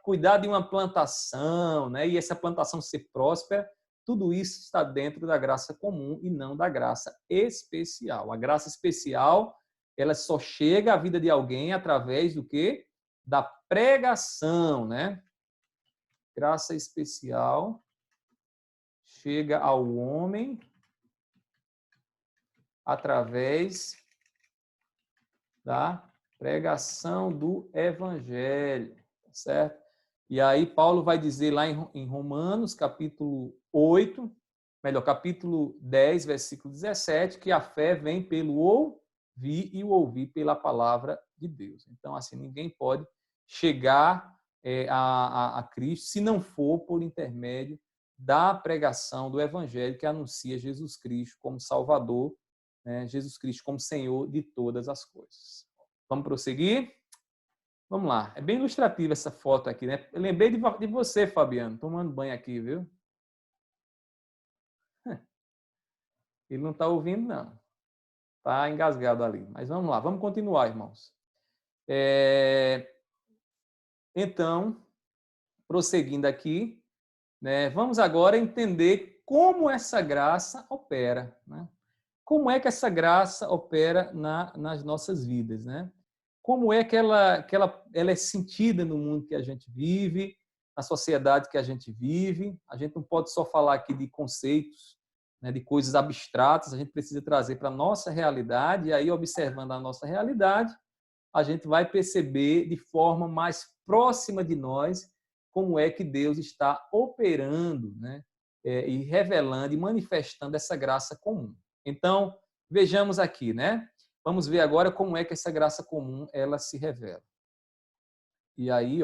cuidar de uma plantação, né, e essa plantação ser próspera, tudo isso está dentro da graça comum e não da graça especial. A graça especial, ela só chega à vida de alguém através do quê? Da pregação, né? Graça especial chega ao homem através da pregação do evangelho, certo? E aí Paulo vai dizer lá em Romanos, capítulo 10, versículo 17, que a fé vem pelo ouvir e o ouvir pela palavra de Deus. Então, assim, ninguém pode chegar a Cristo, se não for por intermédio da pregação do Evangelho que anuncia Jesus Cristo como Salvador, né? Jesus Cristo como Senhor de todas as coisas. Vamos prosseguir? Vamos lá. É bem ilustrativa essa foto aqui, né? Eu lembrei de você, Fabiano, tomando banho aqui, viu? Ele não está ouvindo, não. Está engasgado ali. Mas vamos lá, vamos continuar, irmãos. Então, prosseguindo aqui, né, vamos agora entender como essa graça opera, né? Como é que essa graça opera nas nossas vidas, né? Como é que ela é sentida no mundo que a gente vive, na sociedade que a gente vive. A gente não pode só falar aqui de conceitos, né, de coisas abstratas, a gente precisa trazer para a nossa realidade, e aí, observando a nossa realidade, a gente vai perceber de forma mais próxima de nós como é que Deus está operando, né, e revelando e manifestando essa graça comum. Então, vejamos aqui, né? Vamos ver agora como é que essa graça comum ela se revela. E aí,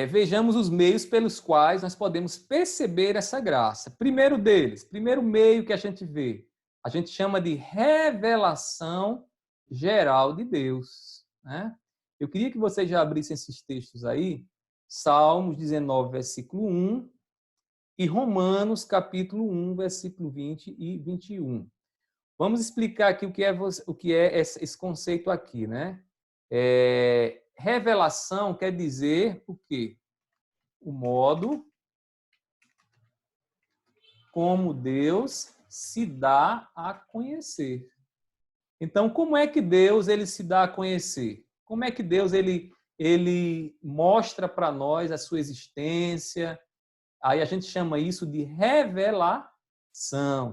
vejamos os meios pelos quais nós podemos perceber essa graça. Primeiro deles, primeiro meio que a gente vê, a gente chama de revelação geral de Deus, né? Eu queria que vocês já abrissem esses textos aí, Salmos 19, versículo 1, e Romanos, capítulo 1, versículo 20 e 21. Vamos explicar aqui o que é esse conceito aqui, né? Revelação quer dizer o quê? O modo como Deus se dá a conhecer. Então, como é que Deus ele se dá a conhecer? Como é que Deus ele mostra para nós a sua existência? Aí a gente chama isso de revelação,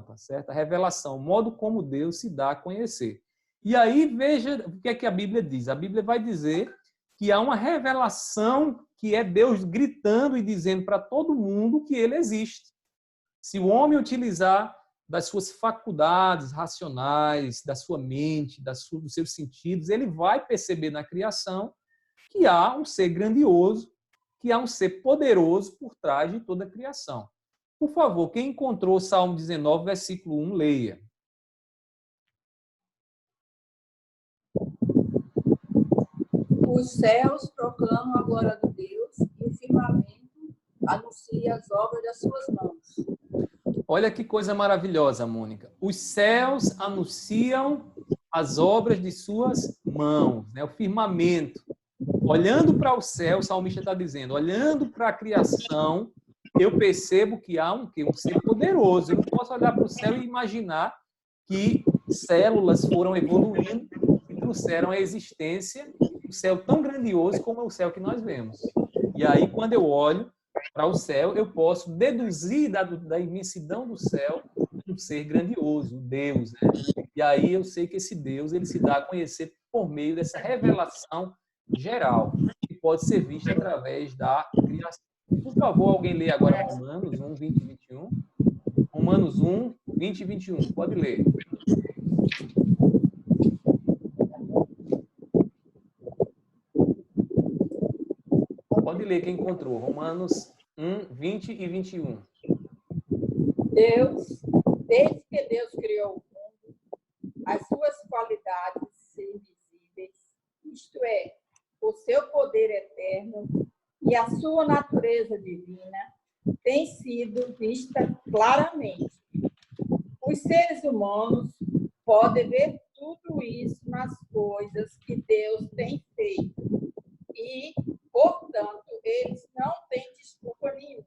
tá certo? A revelação, o modo como Deus se dá a conhecer. E aí veja o que é que a Bíblia diz. A Bíblia vai dizer que há uma revelação que é Deus gritando e dizendo para todo mundo que ele existe. Se o homem utilizar das suas faculdades racionais, da sua mente, dos seus sentidos, ele vai perceber na criação que há um ser grandioso, que há um ser poderoso por trás de toda a criação. Por favor, quem encontrou o Salmo 19, versículo 1, leia. Os céus proclamam a glória de Deus e o firmamento anuncia as obras das suas mãos. Olha que coisa maravilhosa, Mônica. Os céus anunciam as obras de suas mãos, né? O firmamento. Olhando para o céu, o salmista está dizendo, olhando para a criação, eu percebo que há um ser poderoso. Eu não posso olhar para o céu e imaginar que células foram evoluindo e trouxeram a existência um céu tão grandioso como é o céu que nós vemos. E aí, quando eu olho para o céu, eu posso deduzir da imensidão do céu um ser grandioso, Deus, né? E aí eu sei que esse Deus ele se dá a conhecer por meio dessa revelação geral, que pode ser vista através da criação. Por favor, alguém lê agora Romanos 1, 20 e 21. Romanos 1, 20 e 21. Pode ler. Pode ler quem encontrou. Romanos 1, 20 e 21. Deus, desde que Deus criou o mundo, as suas qualidades invisíveis, isto é, o seu poder eterno e a sua natureza divina, tem sido vista claramente. Os seres humanos podem ver tudo isso nas coisas que Deus tem feito e, portanto, eles não têm desculpa nenhuma.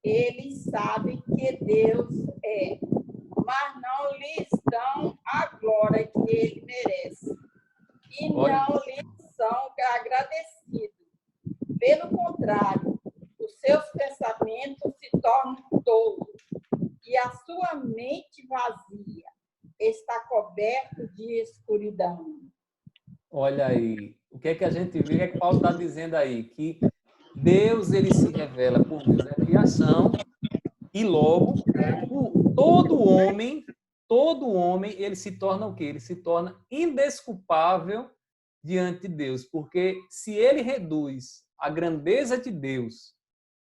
Eles sabem que Deus é, mas não lhes dão a glória que ele merece. E não lhes são agradecidos. Pelo contrário, os seus pensamentos se tornam tolos e a sua mente vazia está coberta de escuridão. Olha aí, o que é que a gente vê, o que é que Paulo está dizendo aí? Que Deus ele se revela por meio da criação e logo todo homem ele se torna o quê? Ele se torna indesculpável diante de Deus, porque se ele reduz a grandeza de Deus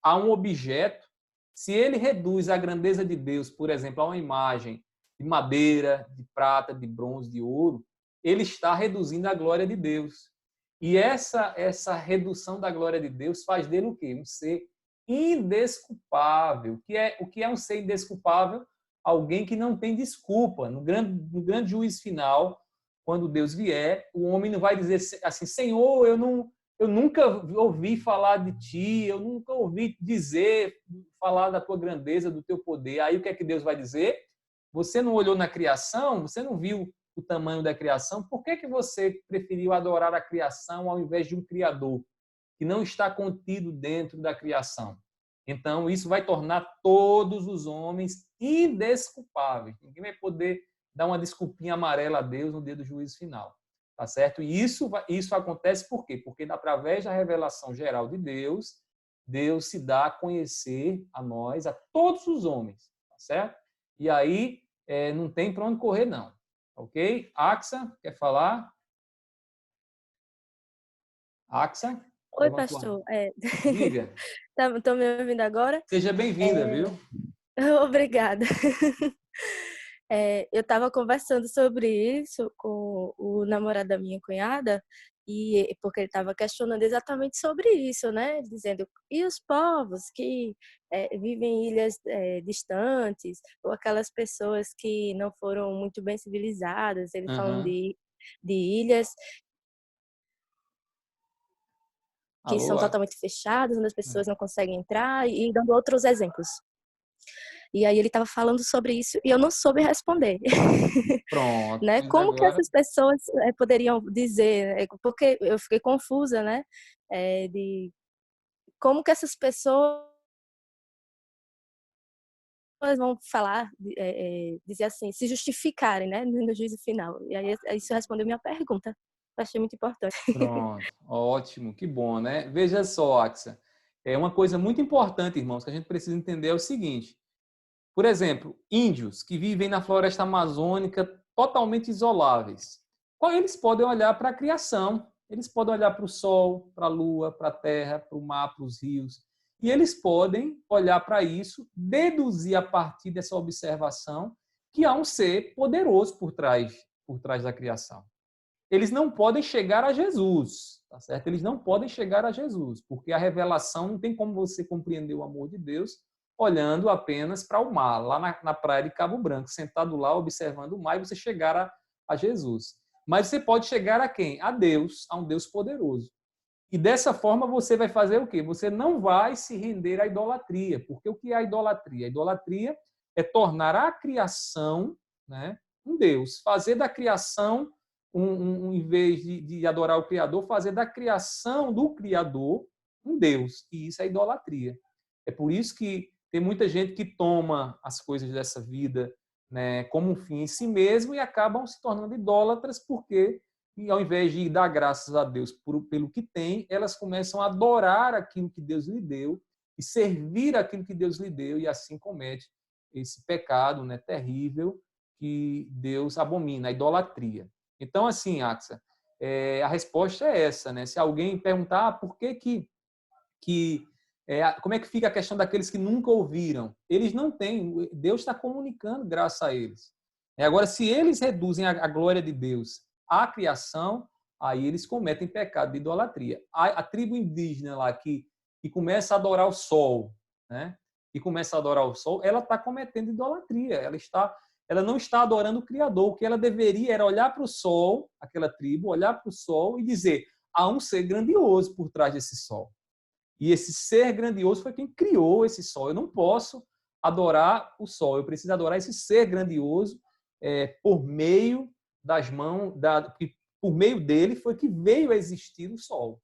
a um objeto, se ele reduz a grandeza de Deus, por exemplo, a uma imagem de madeira, de prata, de bronze, de ouro, ele está reduzindo a glória de Deus. E essa redução da glória de Deus faz dele o quê? Um ser indesculpável. O que é um ser indesculpável? Alguém que não tem desculpa. No grande juízo final, quando Deus vier, o homem não vai dizer assim, Senhor, eu nunca ouvi falar de ti, eu nunca ouvi falar da tua grandeza, do teu poder. Aí o que é que Deus vai dizer? Você não olhou na criação, você não viu o tamanho da criação, por que você preferiu adorar a criação ao invés de um Criador que não está contido dentro da criação? Então, isso vai tornar todos os homens indesculpáveis. Ninguém vai poder dar uma desculpinha amarela a Deus no dia do juízo final. Tá certo? E isso acontece por quê? Porque através da revelação geral de Deus, Deus se dá a conhecer a nós, a todos os homens. Tá certo? E aí não tem para onde correr, não. Ok? Axa, quer falar? Axa? Oi, pastor. Diga. Estão me ouvindo agora? Seja bem-vinda, viu? Obrigada. Eu estava conversando sobre isso com o namorado da minha cunhada, porque ele estava questionando exatamente sobre isso, né? Dizendo, e os povos que vivem em ilhas distantes, ou aquelas pessoas que não foram muito bem civilizadas, ele falando de ilhas que são totalmente fechadas, onde as pessoas não conseguem entrar, e dando outros exemplos. E aí ele estava falando sobre isso e eu não soube responder. Pronto. Né? Como agora... que essas pessoas poderiam dizer? Porque eu fiquei confusa, né? De como que essas pessoas vão falar, dizer assim, se justificarem, né? No juízo final. E aí isso respondeu minha pergunta. Eu achei muito importante. Pronto, ótimo, que bom, né? Veja só, Axa, uma coisa muito importante, irmãos, que a gente precisa entender é o seguinte. Por exemplo, índios que vivem na floresta amazônica totalmente isoláveis. Eles podem olhar para a criação, eles podem olhar para o sol, para a lua, para a terra, para o mar, para os rios. E eles podem olhar para isso, deduzir a partir dessa observação que há um ser poderoso por trás da criação. Eles não podem chegar a Jesus, tá certo? Eles não podem chegar a Jesus, porque a revelação não tem como você compreender o amor de Deus olhando apenas para o mar, lá na praia de Cabo Branco, sentado lá observando o mar e você chegar a Jesus. Mas você pode chegar a quem? A Deus, a um Deus poderoso. E dessa forma você vai fazer o quê? Você não vai se render à idolatria, porque o que é a idolatria? A idolatria é tornar a criação, né, um Deus, fazer da criação em vez de adorar o Criador, fazer da criação do Criador um Deus. E isso é idolatria. É por isso que tem muita gente que toma as coisas dessa vida, né, como um fim em si mesmo e acabam se tornando idólatras porque, ao invés de dar graças a Deus pelo que tem, elas começam a adorar aquilo que Deus lhe deu e servir aquilo que Deus lhe deu e assim comete esse pecado, né, terrível que Deus abomina, a idolatria. Então, assim, Axa, a resposta é essa, né? Se alguém perguntar por como é que fica a questão daqueles que nunca ouviram, eles não têm, Deus está comunicando graça a eles. Agora, se eles reduzem a glória de Deus à criação, aí eles cometem pecado de idolatria. A tribo indígena lá que começa a adorar o sol, né? E começa a adorar o sol, ela está cometendo idolatria, ela não está adorando o Criador. O que ela deveria era olhar para o sol, aquela tribo, olhar para o sol e dizer, há um ser grandioso por trás desse sol. E esse ser grandioso foi quem criou esse sol. Eu não posso adorar o sol, eu preciso adorar esse ser grandioso por meio das mãos, por meio dele foi que veio a existir o sol.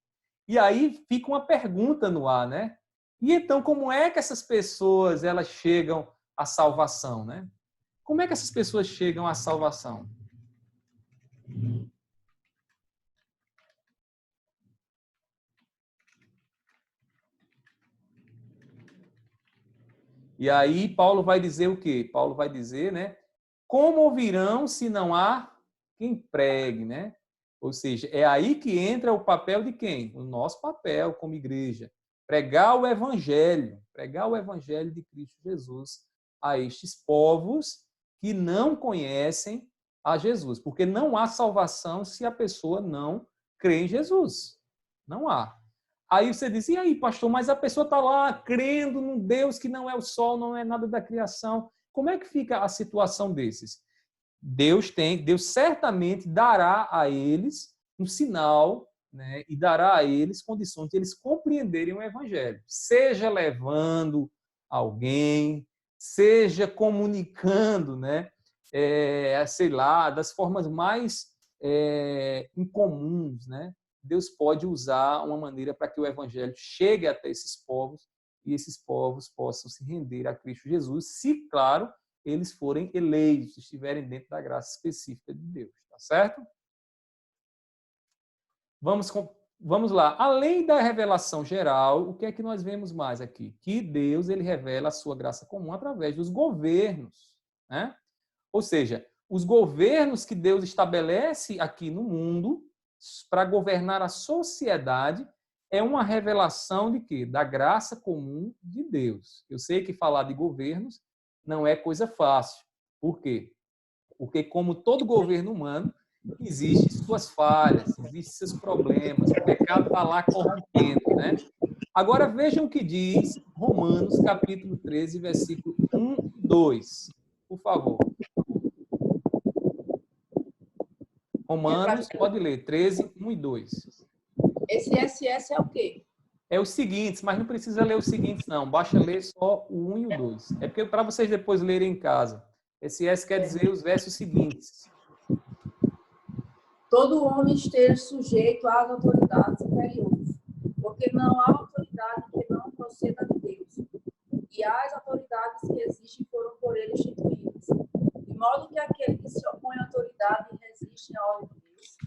E aí fica uma pergunta no ar, né? E então, como é que essas pessoas elas chegam à salvação, né? Como é que essas pessoas chegam à salvação? E aí Paulo vai dizer o quê? Paulo vai dizer, né? Como ouvirão se não há quem pregue, né? Ou seja, é aí que entra o papel de quem? O nosso papel como igreja. Pregar o evangelho de Cristo Jesus a estes povos que não conhecem a Jesus. Porque não há salvação se a pessoa não crê em Jesus. Não há. Aí você diz, e aí, pastor, mas a pessoa está lá crendo num Deus que não é o sol, não é nada da criação. Como é que fica a situação desses? Deus certamente dará a eles um sinal, né, e dará a eles condições de eles compreenderem o evangelho, seja levando alguém, seja comunicando, né, sei lá, das formas mais incomuns, né? Deus pode usar uma maneira para que o evangelho chegue até esses povos e esses povos possam se render a Cristo Jesus, se, claro, eles forem eleitos, estiverem dentro da graça específica de Deus, tá certo? Vamos lá. Além da revelação geral, o que é que nós vemos mais aqui? Que Deus ele revela a sua graça comum através dos governos, né? Ou seja, os governos que Deus estabelece aqui no mundo para governar a sociedade é uma revelação de quê? Da graça comum de Deus. Eu sei que falar de governos não é coisa fácil. Por quê? Porque, como todo governo humano, existem suas falhas, existem seus problemas, o pecado está lá corrompendo, né? Agora, vejam o que diz Romanos, capítulo 13, versículo 1 e 2. Por favor. Romanos, pode ler, 13, 1 e 2. Esse SS é o quê? É os seguintes, mas não precisa ler os seguintes, não. Basta ler só o 1 e o 2. É porque para vocês depois lerem em casa. Esse S quer dizer os versos seguintes. Todo homem esteja sujeito às autoridades superiores, porque não há autoridade que não proceda de Deus. E as autoridades que existem foram por ele instituídas. De modo que aquele que se opõe à autoridade resiste à ordem de Deus,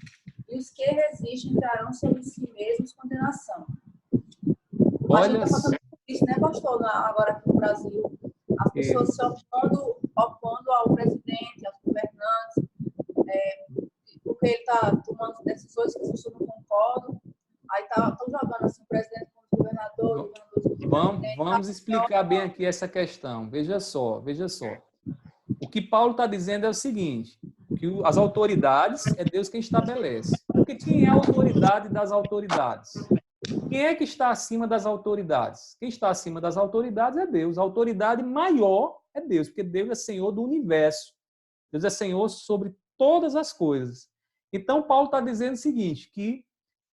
e os que resistem trarão sobre si mesmos condenação. Mas a gente está passando por isso, né, pastor? Agora aqui no Brasil, as pessoas se opondo ao presidente, aos governantes, porque ele está tomando decisões que as pessoas não concordam. Aí estão jogando assim, o presidente como governador. Vamos explicar bem aqui essa questão. Veja só. O que Paulo está dizendo é o seguinte, que as autoridades é Deus quem estabelece. Porque quem é a autoridade das autoridades? Quem é que está acima das autoridades? Quem está acima das autoridades é Deus. A autoridade maior é Deus, porque Deus é Senhor do universo. Deus é Senhor sobre todas as coisas. Então, Paulo está dizendo o seguinte, que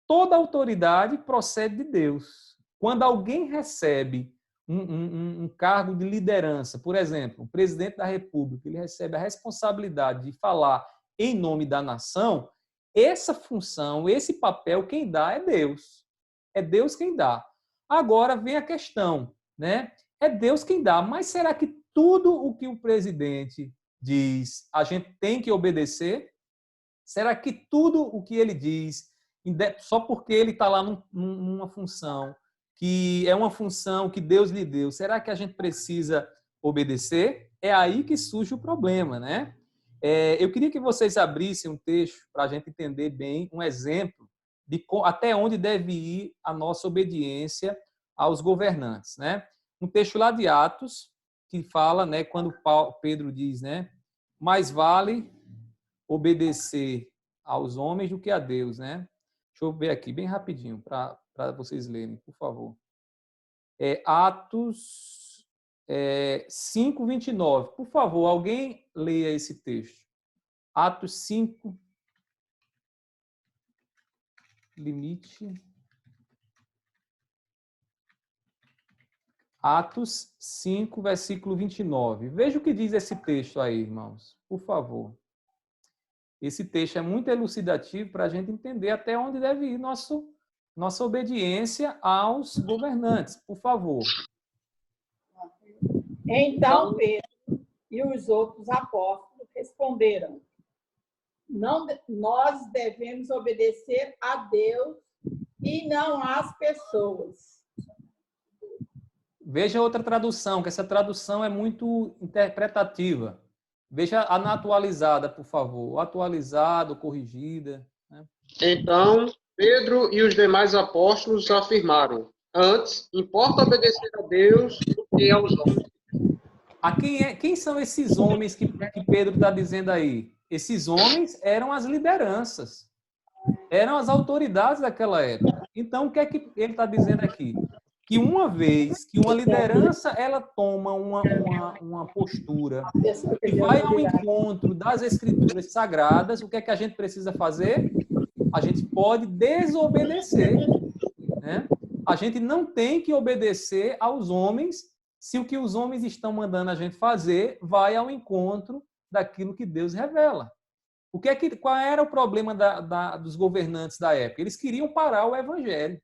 toda autoridade procede de Deus. Quando alguém recebe um cargo de liderança, por exemplo, o presidente da República, ele recebe a responsabilidade de falar em nome da nação, essa função, esse papel, quem dá é Deus. É Deus quem dá. Agora vem a questão, né? É Deus quem dá, mas será que tudo o que o presidente diz a gente tem que obedecer? Será que tudo o que ele diz, só porque ele está lá numa função, que é uma função que Deus lhe deu, será que a gente precisa obedecer? É aí que surge o problema, né? Eu queria que vocês abrissem um texto para a gente entender bem, um exemplo de até onde deve ir a nossa obediência aos governantes, né? Um texto lá de Atos, que fala, né, quando Pedro diz, né, mais vale obedecer aos homens do que a Deus, né? Deixa eu ver aqui bem rapidinho para vocês lerem, por favor. Atos 5:29. Por favor, alguém leia esse texto. Atos 5, limite. Atos 5, versículo 29. Veja o que diz esse texto aí, irmãos. Por favor. Esse texto é muito elucidativo para a gente entender até onde deve ir nossa obediência aos governantes. Por favor. Então Pedro e os outros apóstolos responderam: nós devemos obedecer a Deus e não às pessoas. Veja outra tradução, que essa tradução é muito interpretativa. Veja a na atualizada, por favor. Atualizada, corrigida. né? Então, Pedro e os demais apóstolos afirmaram: antes, importa obedecer a Deus do que aos homens. Quem são esses homens que Pedro está dizendo aí? Esses homens eram as lideranças, eram as autoridades daquela época. Então, o que é que ele está dizendo aqui? Que uma vez que uma liderança ela toma uma postura e vai ao encontro das escrituras sagradas, o que é que a gente precisa fazer? A gente pode desobedecer, né? A gente não tem que obedecer aos homens se o que os homens estão mandando a gente fazer vai ao encontro daquilo que Deus revela. Qual era o problema dos governantes da época? Eles queriam parar o evangelho.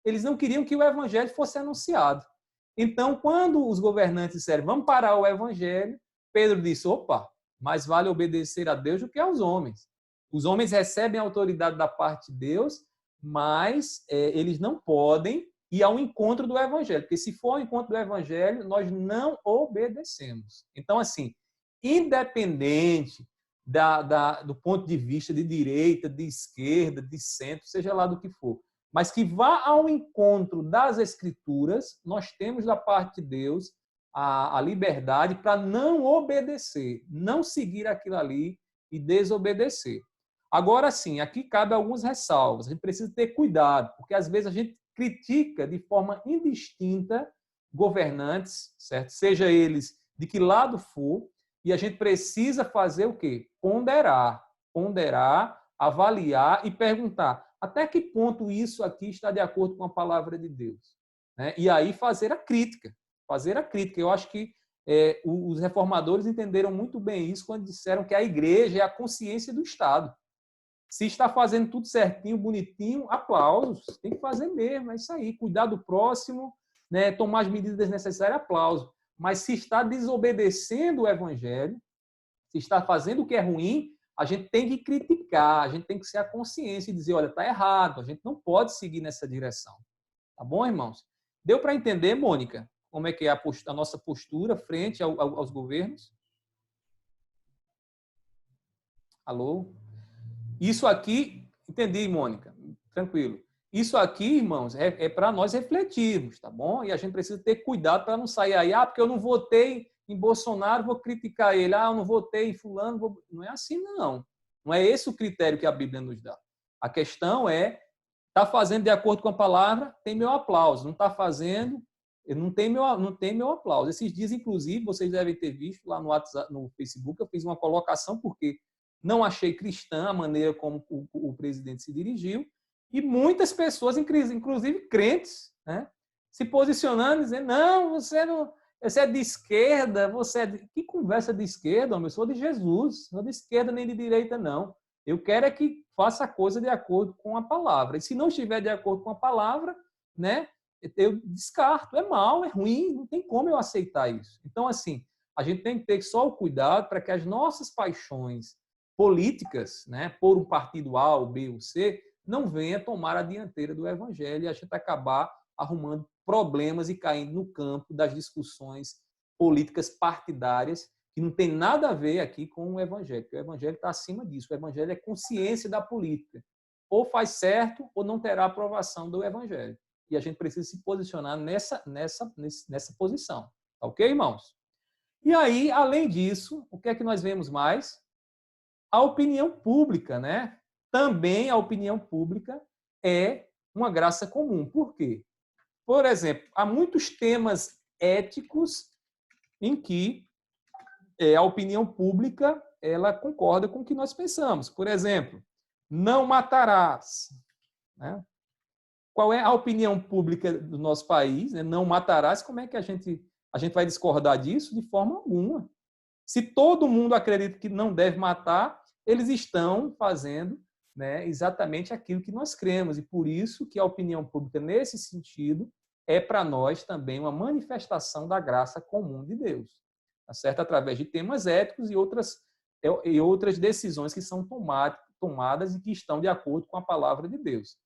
Eles não queriam que o evangelho fosse anunciado. Então, quando os governantes disseram, vamos parar o evangelho, Pedro disse, opa, mais vale obedecer a Deus do que aos homens. Os homens recebem a autoridade da parte de Deus, mas eles não podem ir ao encontro do evangelho, porque se for ao encontro do evangelho, nós não obedecemos. Então, assim, independente do ponto de vista de direita, de esquerda, de centro, seja lá do que for, mas que vá ao encontro das Escrituras, nós temos da parte de Deus a liberdade para não obedecer, não seguir aquilo ali e desobedecer. Agora sim, aqui cabe algumas ressalvas. A gente precisa ter cuidado, porque às vezes a gente critica de forma indistinta governantes, certo? Seja eles de que lado for, e a gente precisa fazer o quê? Ponderar, avaliar e perguntar até que ponto isso aqui está de acordo com a palavra de Deus, né? E aí fazer a crítica. Eu acho que os reformadores entenderam muito bem isso quando disseram que a igreja é a consciência do Estado. Se está fazendo tudo certinho, bonitinho, aplausos. Tem que fazer mesmo, é isso aí. Cuidar do próximo, né? Tomar as medidas necessárias, aplauso. Mas se está desobedecendo o evangelho, se está fazendo o que é ruim, a gente tem que criticar, a gente tem que ser a consciência e dizer, olha, está errado, a gente não pode seguir nessa direção. Tá bom, irmãos? Deu para entender, Mônica, como é que é a nossa postura frente aos governos? Alô? Isso aqui, entendi, Mônica, tranquilo. Isso aqui, irmãos, é para nós refletirmos, tá bom? E a gente precisa ter cuidado para não sair aí, porque eu não votei em Bolsonaro, vou criticar ele. Eu não votei em fulano. Não é assim, não. Não é esse o critério que a Bíblia nos dá. A questão é, está fazendo de acordo com a palavra, tem meu aplauso. Não está fazendo, não tem meu aplauso. Esses dias, inclusive, vocês devem ter visto lá no WhatsApp, no Facebook, eu fiz uma colocação porque não achei cristã a maneira como o presidente se dirigiu, e muitas pessoas, inclusive crentes, né, se posicionando, dizendo, não, você é de esquerda, Que conversa de esquerda, homem? Eu sou de Jesus, não sou de esquerda nem de direita, não. Eu quero é que faça a coisa de acordo com a palavra. E se não estiver de acordo com a palavra, né, eu descarto. É mal, é ruim, não tem como eu aceitar isso. Então, assim, a gente tem que ter só o cuidado para que as nossas paixões políticas, né, por um partido A, ou B ou C, não venha tomar a dianteira do evangelho e a gente acabar arrumando problemas e caindo no campo das discussões políticas partidárias que não tem nada a ver aqui com o evangelho, porque o evangelho está acima disso. O evangelho é consciência da política. Ou faz certo ou não terá aprovação do evangelho. E a gente precisa se posicionar nessa posição. Tá ok, irmãos? E aí, além disso, o que é que nós vemos mais? A opinião pública, né? Também a opinião pública é uma graça comum. Por quê? Por exemplo, há muitos temas éticos em que a opinião pública ela concorda com o que nós pensamos. Por exemplo, não matarás, né? Qual é a opinião pública do nosso país? Né? Não matarás. Como é que a gente vai discordar disso? De forma alguma. Se todo mundo acredita que não deve matar, eles estão fazendo, né, exatamente aquilo que nós cremos. E por isso que a opinião pública, nesse sentido, é para nós também uma manifestação da graça comum de Deus. Tá certo? Através de temas éticos e outras decisões que são tomadas e que estão de acordo com a palavra de Deus.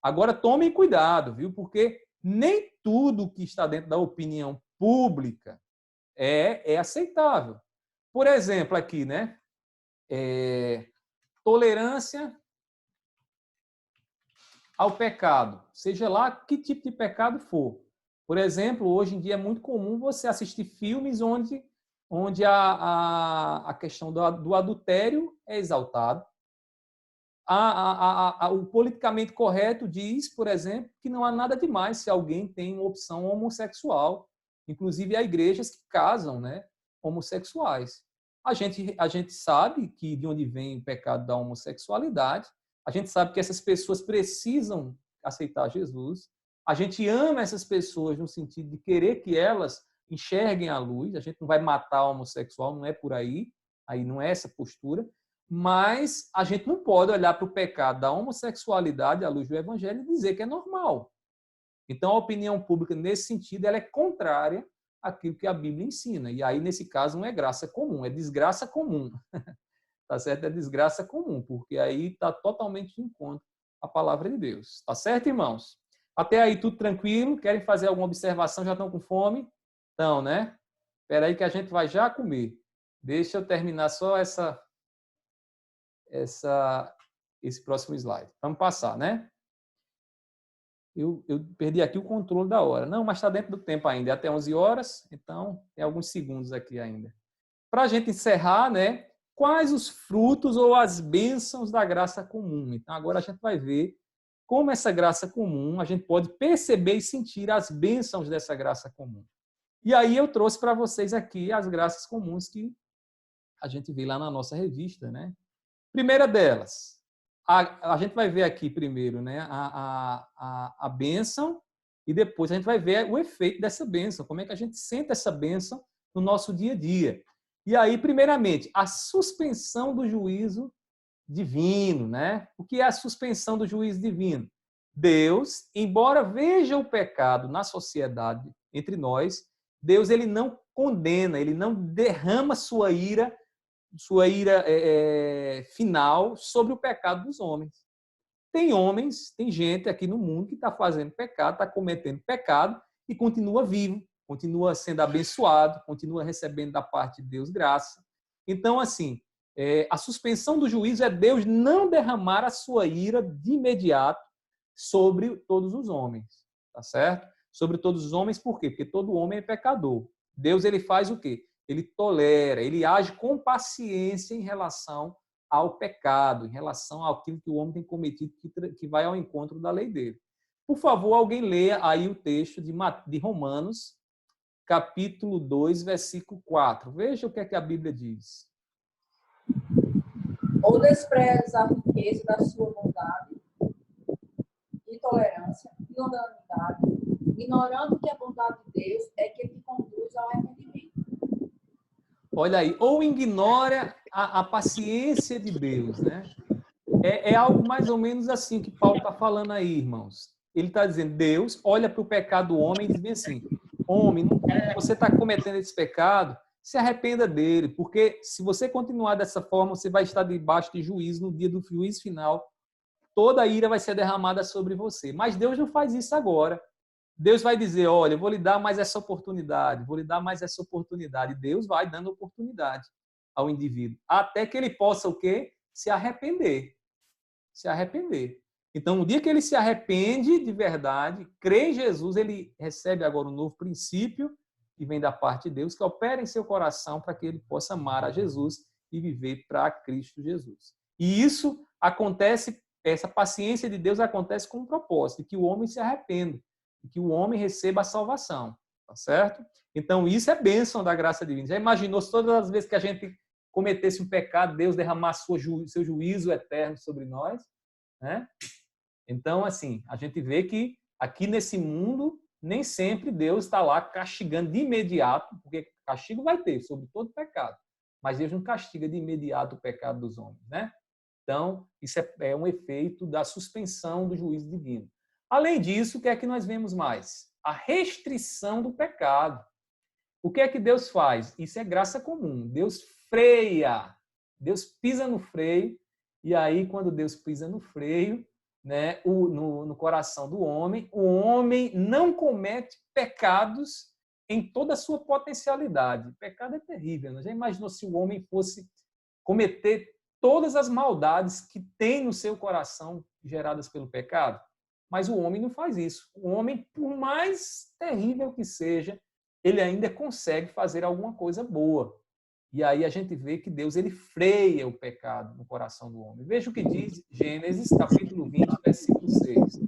Agora, tomem cuidado, viu? Porque nem tudo que está dentro da opinião pública é aceitável. Por exemplo, aqui, né? Tolerância ao pecado, seja lá que tipo de pecado for. Por exemplo, hoje em dia é muito comum você assistir filmes onde a questão do adultério é exaltada. O politicamente correto diz, por exemplo, que não há nada demais se alguém tem uma opção homossexual. Inclusive, há igrejas que casam, né, homossexuais. A gente sabe que de onde vem o pecado da homossexualidade, a gente sabe que essas pessoas precisam aceitar Jesus, a gente ama essas pessoas no sentido de querer que elas enxerguem a luz, a gente não vai matar o homossexual, não é por aí não é essa postura, mas a gente não pode olhar para o pecado da homossexualidade à luz do evangelho e dizer que é normal. Então, a opinião pública, nesse sentido, ela é contrária àquilo que a Bíblia ensina. E aí, nesse caso, não é graça comum, é desgraça comum. Tá certo? É desgraça comum, porque aí está totalmente de encontro à palavra de Deus. Tá certo, irmãos? Até aí, tudo tranquilo? Querem fazer alguma observação? Já estão com fome? Então, né? Espera aí que a gente vai já comer. Deixa eu terminar só esse próximo slide. Vamos passar, né? Eu perdi aqui o controle da hora. Não, mas está dentro do tempo ainda. É até 11 horas, então tem alguns segundos aqui ainda. Para a gente encerrar, né? Quais os frutos ou as bênçãos da graça comum? Então, agora a gente vai ver como essa graça comum, a gente pode perceber e sentir as bênçãos dessa graça comum. E aí eu trouxe para vocês aqui as graças comuns que a gente vê lá na nossa revista, né? Primeira delas, a gente vai ver aqui primeiro, né, a bênção, e depois a gente vai ver o efeito dessa bênção, como é que a gente sente essa bênção no nosso dia a dia. E aí, primeiramente, a suspensão do juízo divino, né? O que é a suspensão do juízo divino? Deus, embora veja o pecado na sociedade entre nós, Deus ele não condena, ele não derrama sua ira final sobre o pecado dos homens. Tem gente aqui no mundo que está fazendo pecado, está cometendo pecado e continua vivo, continua sendo abençoado, continua recebendo da parte de Deus graça. Então, assim, a suspensão do juízo é Deus não derramar a sua ira de imediato sobre todos os homens, tá certo? Sobre todos os homens, por quê? Porque todo homem é pecador. Deus, ele faz o quê? Ele tolera, ele age com paciência em relação ao pecado, em relação àquilo que o homem tem cometido, que vai ao encontro da lei dele. Por favor, alguém leia aí o texto de Romanos, capítulo 2, versículo 4. Veja o que é que a Bíblia diz. Ou despreza a riqueza da sua bondade e tolerância e longanimidade, ignorando que a bondade de Deus é que te conduz ao arrependimento. Olha aí, ou ignora a paciência de Deus, né? É algo mais ou menos assim que Paulo está falando aí, irmãos. Ele está dizendo, Deus olha para o pecado do homem e diz bem assim, homem, você está cometendo esse pecado, se arrependa dele, porque se você continuar dessa forma, você vai estar debaixo de juízo no dia do juízo final, toda a ira vai ser derramada sobre você. Mas Deus não faz isso agora. Deus vai dizer, olha, eu vou lhe dar mais essa oportunidade, vou lhe dar mais essa oportunidade. Deus vai dando oportunidade ao indivíduo, até que ele possa o quê? Se arrepender. Se arrepender. Então, no dia que ele se arrepende de verdade, crê em Jesus, ele recebe agora um novo princípio que vem da parte de Deus, que opera em seu coração para que ele possa amar a Jesus e viver para Cristo Jesus. E isso acontece, essa paciência de Deus acontece com um propósito, que o homem se arrependa, que o homem receba a salvação, tá certo? Então, isso é bênção da graça divina. Já imaginou se todas as vezes que a gente cometesse um pecado, Deus derramar seu juízo eterno sobre nós, né? Então, assim, a gente vê que aqui nesse mundo, nem sempre Deus está lá castigando de imediato, porque castigo vai ter sobre todo pecado, mas Deus não castiga de imediato o pecado dos homens, né? Então, isso é um efeito da suspensão do juízo divino. Além disso, o que é que nós vemos mais? A restrição do pecado. O que é que Deus faz? Isso é graça comum. Deus freia. Deus pisa no freio. E aí, quando Deus pisa no freio, né, no coração do homem, o homem não comete pecados em toda a sua potencialidade. O pecado é terrível. Já imaginou se o homem fosse cometer todas as maldades que tem no seu coração geradas pelo pecado? Mas o homem não faz isso. O homem, por mais terrível que seja, ele ainda consegue fazer alguma coisa boa. E aí a gente vê que Deus ele freia o pecado no coração do homem. Veja o que diz Gênesis, capítulo 20, versículo 6.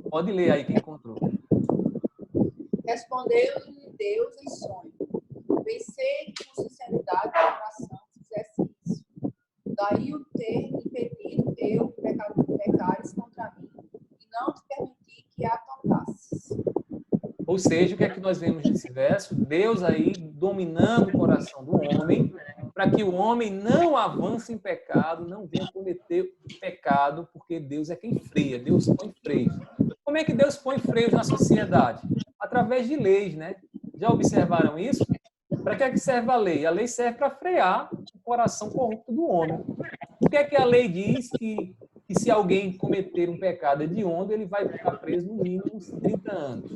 Pode ler aí quem encontrou. Respondeu-lhe Deus em sonho. Pensei que com sinceridade do coração fizesse isso. Daí o ter impedido eu pecares contra mim e não te permiti que a tocasses. Ou seja, o que é que nós vemos nesse verso? Deus aí dominando o coração do homem, para que o homem não avance em pecado, não venha cometer pecado, porque Deus é quem freia, Deus põe freios. Como é que Deus põe freios na sociedade? Através de leis, né? Já observaram isso? Para que é que serve a lei? A lei serve para frear o coração corrupto do homem. O que é que a lei diz? Que se alguém cometer um pecado hediondo, ele vai ficar preso no mínimo uns 30 anos.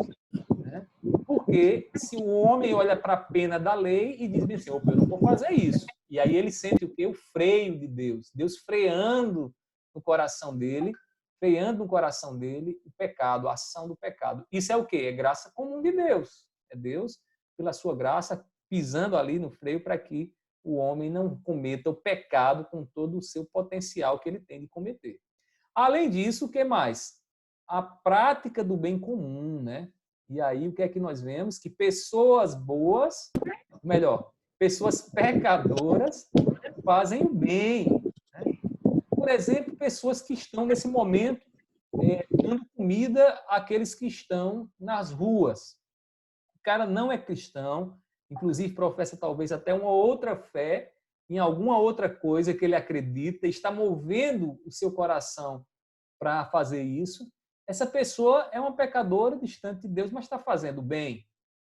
Né? Porque se o homem olha para a pena da lei e diz assim, opa, eu não vou fazer isso. E aí ele sente o quê? O freio de Deus. Deus freando no coração dele o pecado, a ação do pecado. Isso é o quê? É graça comum de Deus. É Deus, pela sua graça, pisando ali no freio para que o homem não cometa o pecado com todo o seu potencial que ele tem de cometer. Além disso, o que mais? A prática do bem comum, né? E aí, o que é que nós vemos? Que pessoas boas, melhor, pessoas pecadoras fazem o bem. Né? Por exemplo, pessoas que estão nesse momento dando comida àqueles que estão nas ruas. O cara não é cristão, inclusive professa talvez até uma outra fé em alguma outra coisa que ele acredita, está movendo o seu coração para fazer isso. Essa pessoa é uma pecadora distante de Deus, mas está fazendo bem.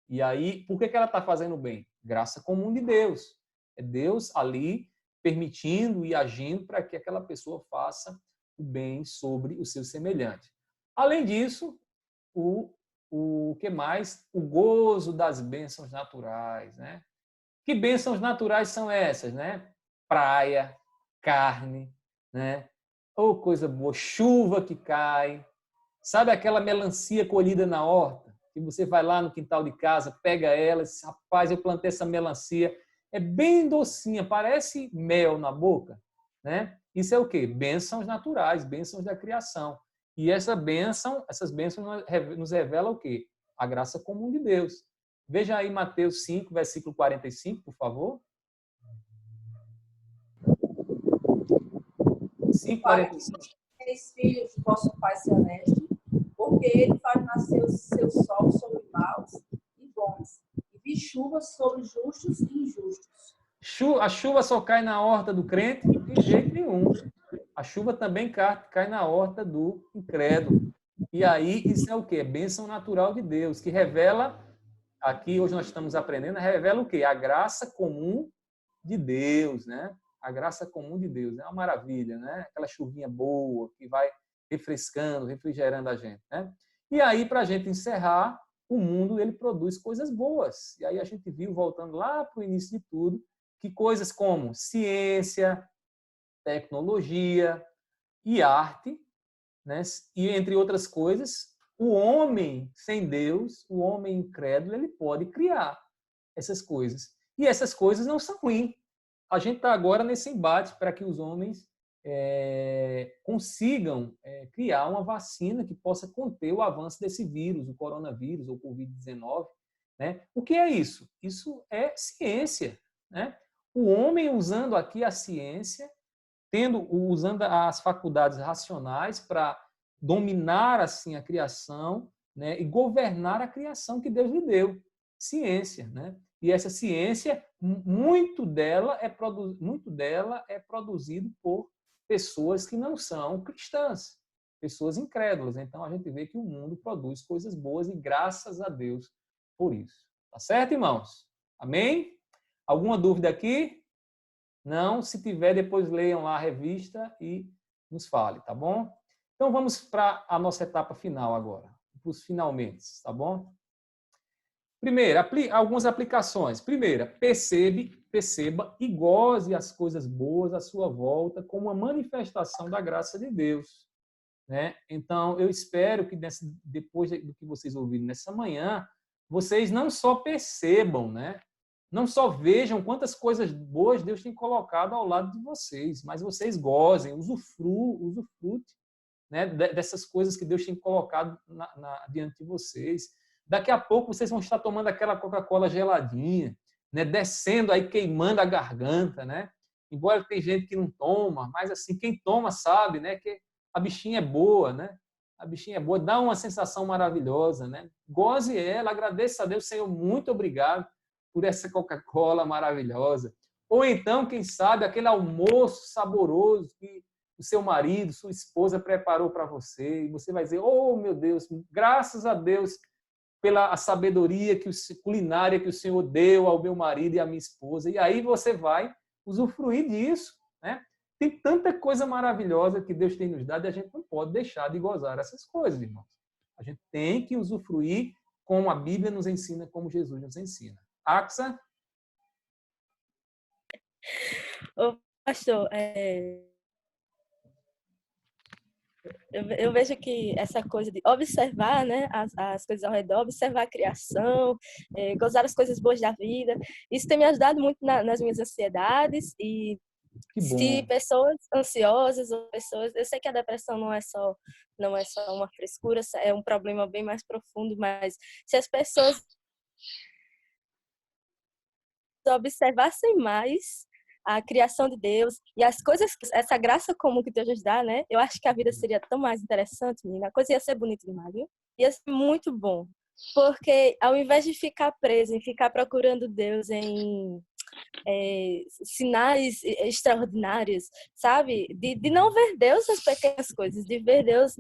E aí, por que ela está fazendo bem? Graça comum de Deus. É Deus ali permitindo e agindo para que aquela pessoa faça o bem sobre o seu semelhante. Além disso, o que mais? O gozo das bênçãos naturais, né? Que bênçãos naturais são essas, né? Praia, carne, né? Ou coisa boa, chuva que cai. Sabe aquela melancia colhida na horta? Que você vai lá no quintal de casa, pega ela e diz, rapaz, eu plantei essa melancia. É bem docinha, parece mel na boca, né? Isso é o quê? Bênçãos naturais, bênçãos da criação. E essas bênçãos nos revelam o quê? A graça comum de Deus. Veja aí Mateus 5, versículo 45, por favor. 5:45. Filhos do vosso Pai Celeste, porque ele faz nascer o seu sol sobre maus e bons, e vi chuva sobre justos e injustos. A chuva só cai na horta do crente? De jeito nenhum. A chuva também cai na horta do incrédulo. E aí, isso é o quê? Bênção natural de Deus, que revela, aqui hoje nós estamos aprendendo, revela o quê? A graça comum de Deus, né? A graça comum de Deus. É uma maravilha, né? Aquela chuvinha boa que vai refrescando, refrigerando a gente, né? E aí, para a gente encerrar, o mundo ele produz coisas boas. E aí a gente viu, voltando lá para o início de tudo, que coisas como ciência, tecnologia e arte, né? E entre outras coisas, o homem sem Deus, o homem incrédulo, ele pode criar essas coisas. E essas coisas não são ruins. A gente está agora nesse embate para que os homens consigam criar uma vacina que possa conter o avanço desse vírus, o coronavírus ou Covid-19. Né? O que é isso? Isso é ciência. Né? O homem usando aqui a ciência, usando as faculdades racionais para dominar assim a criação, né? E governar a criação que Deus lhe deu. Ciência. Né? E essa ciência, muito dela é produzido por pessoas que não são cristãs, pessoas incrédulas. Então, a gente vê que o mundo produz coisas boas e graças a Deus por isso. Tá certo, irmãos? Amém? Alguma dúvida aqui? Não? Se tiver, depois leiam lá a revista e nos fale, tá bom? Então, vamos para a nossa etapa final agora, para os finalmente, tá bom? Primeiro, algumas aplicações. Primeira, perceba e goze as coisas boas à sua volta como uma manifestação da graça de Deus. né? Então, eu espero que depois do que vocês ouviram nessa manhã, vocês não só percebam, né? Não só vejam quantas coisas boas Deus tem colocado ao lado de vocês, mas vocês gozem, usufrutem, né? Dessas coisas que Deus tem colocado diante de vocês. Daqui a pouco vocês vão estar tomando aquela Coca-Cola geladinha, né? Descendo aí, queimando a garganta, né? Embora tem gente que não toma, mas assim, quem toma sabe, né? Que a bichinha é boa, né? A bichinha é boa, dá uma sensação maravilhosa, né? Goze ela, agradeça a Deus, Senhor, muito obrigado por essa Coca-Cola maravilhosa. Ou então, quem sabe, aquele almoço saboroso que o seu marido, sua esposa preparou para você, e você vai dizer, oh, meu Deus, graças a Deus pela sabedoria culinária que o Senhor deu ao meu marido e à minha esposa. E aí você vai usufruir disso, né? Tem tanta coisa maravilhosa que Deus tem nos dado e a gente não pode deixar de gozar essas coisas, irmãos. A gente tem que usufruir como a Bíblia nos ensina, como Jesus nos ensina. Axa? Ô, pastor, eu vejo que essa coisa de observar, né, as coisas ao redor, observar a criação, gozar as coisas boas da vida, isso tem me ajudado muito nas minhas ansiedades. E se pessoas ansiosas ou pessoas, eu sei que a depressão não é só uma frescura, é um problema bem mais profundo, mas se as pessoas observassem mais a criação de Deus e as coisas, essa graça comum que Deus nos dá, né? Eu acho que a vida seria tão mais interessante, menina. A coisa ia ser bonita demais, viu? Ia ser muito bom. Porque ao invés de ficar preso, em ficar procurando Deus em sinais extraordinários, sabe? De não ver Deus nas pequenas coisas, de ver Deus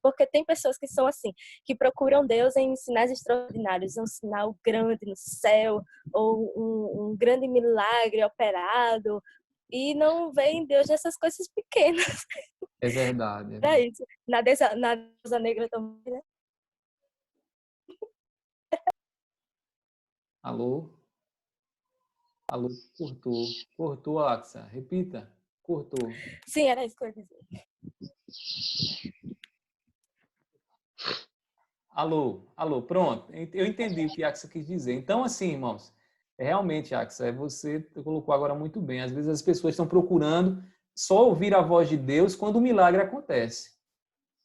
porque tem pessoas que são assim, que procuram Deus em sinais extraordinários, um sinal grande no céu, ou um grande milagre operado, e não veem Deus nessas coisas pequenas. É verdade. É isso. Na deusa negra também, né? Alô? Alô, cortou, Axa. Repita, cortou. Sim, era isso que eu ia dizer. Alô, pronto. Eu entendi o que a Axa quis dizer. Então, assim, irmãos, realmente, Axa, você colocou agora muito bem. Às vezes as pessoas estão procurando só ouvir a voz de Deus quando o milagre acontece,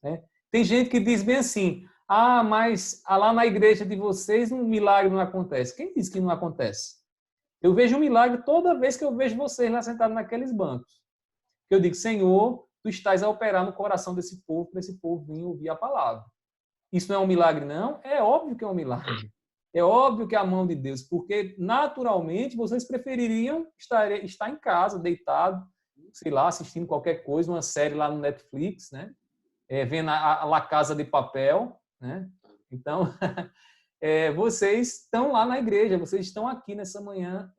né? Tem gente que diz bem assim, mas lá na igreja de vocês um milagre não acontece. Quem disse que não acontece? Eu vejo um milagre toda vez que eu vejo vocês lá sentados naqueles bancos. Eu digo, Senhor, tu estás a operar no coração desse povo, para esse povo vir ouvir a palavra. Isso não é um milagre, não? É óbvio que é um milagre. É óbvio que é a mão de Deus, porque naturalmente vocês prefeririam estar em casa, deitado, sei lá, assistindo qualquer coisa, uma série lá no Netflix, né? Vendo a La Casa de Papel, né? Então, vocês estão lá na igreja, vocês estão aqui nessa manhã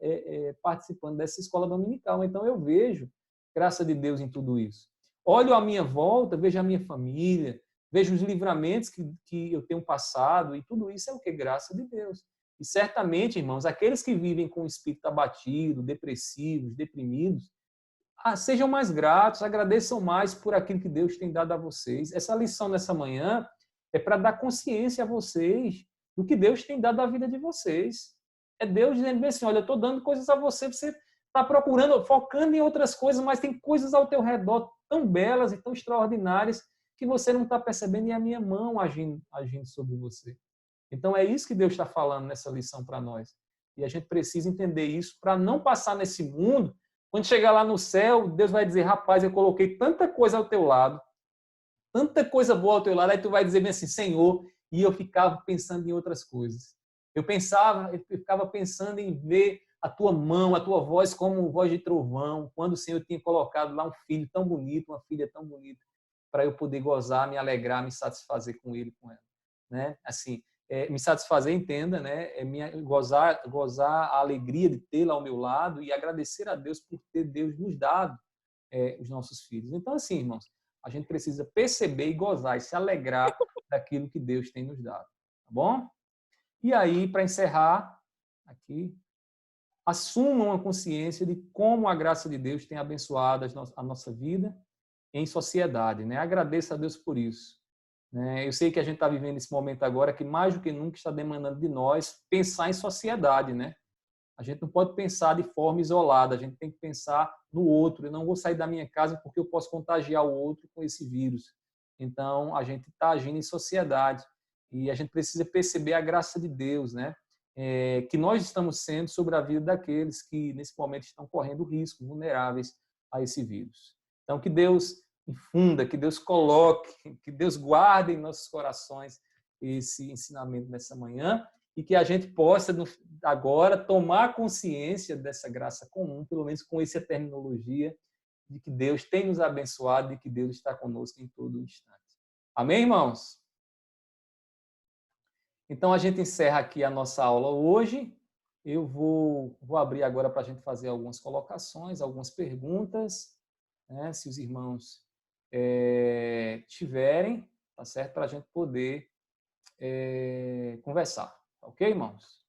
participando dessa escola dominical. Então, eu vejo graça de Deus em tudo isso. Olho à minha volta, vejo a minha família, vejo os livramentos que eu tenho passado, e tudo isso é o que? Graça de Deus. E certamente, irmãos, aqueles que vivem com o espírito abatido, depressivos, deprimidos, sejam mais gratos, agradeçam mais por aquilo que Deus tem dado a vocês. Essa lição nessa manhã é para dar consciência a vocês do que Deus tem dado à vida de vocês. É Deus dizendo bem assim, olha, eu estou dando coisas a você está procurando, focando em outras coisas, mas tem coisas ao teu redor tão belas e tão extraordinárias que você não está percebendo, e a minha mão agindo sobre você. Então, é isso que Deus está falando nessa lição para nós. E a gente precisa entender isso para não passar nesse mundo. Quando chegar lá no céu, Deus vai dizer, rapaz, eu coloquei tanta coisa ao teu lado, tanta coisa boa ao teu lado, aí tu vai dizer bem assim, Senhor, e eu ficava pensando em outras coisas. Eu ficava pensando em ver a tua mão, a tua voz como voz de trovão, quando o Senhor tinha colocado lá um filho tão bonito, uma filha tão bonita, para eu poder gozar, me alegrar, me satisfazer com ele, com ela, né? Assim, me satisfazer, entenda, né? Gozar a alegria de tê-la ao meu lado e agradecer a Deus por ter Deus nos dado os nossos filhos. Então, assim, irmãos, a gente precisa perceber e gozar e se alegrar daquilo que Deus tem nos dado, tá bom? E aí, para encerrar aqui, assumam a consciência de como a graça de Deus tem abençoado a nossa vida em sociedade, né? Agradeça a Deus por isso. Eu sei que a gente está vivendo esse momento agora que mais do que nunca está demandando de nós pensar em sociedade, né? A gente não pode pensar de forma isolada, a gente tem que pensar no outro. Eu não vou sair da minha casa porque eu posso contagiar o outro com esse vírus. Então, a gente está agindo em sociedade e a gente precisa perceber a graça de Deus, né? Que nós estamos sendo sobre a vida daqueles que, nesse momento, estão correndo risco, vulneráveis a esse vírus. Então, que Deus infunda, que Deus coloque, que Deus guarde em nossos corações esse ensinamento nessa manhã e que a gente possa, agora, tomar consciência dessa graça comum, pelo menos com essa terminologia, de que Deus tem nos abençoado e que Deus está conosco em todo instante. Amém, irmãos? Então, a gente encerra aqui a nossa aula hoje. Eu vou abrir agora para a gente fazer algumas colocações, algumas perguntas, né, se os irmãos tiverem, tá certo? Para a gente poder conversar. Ok, irmãos?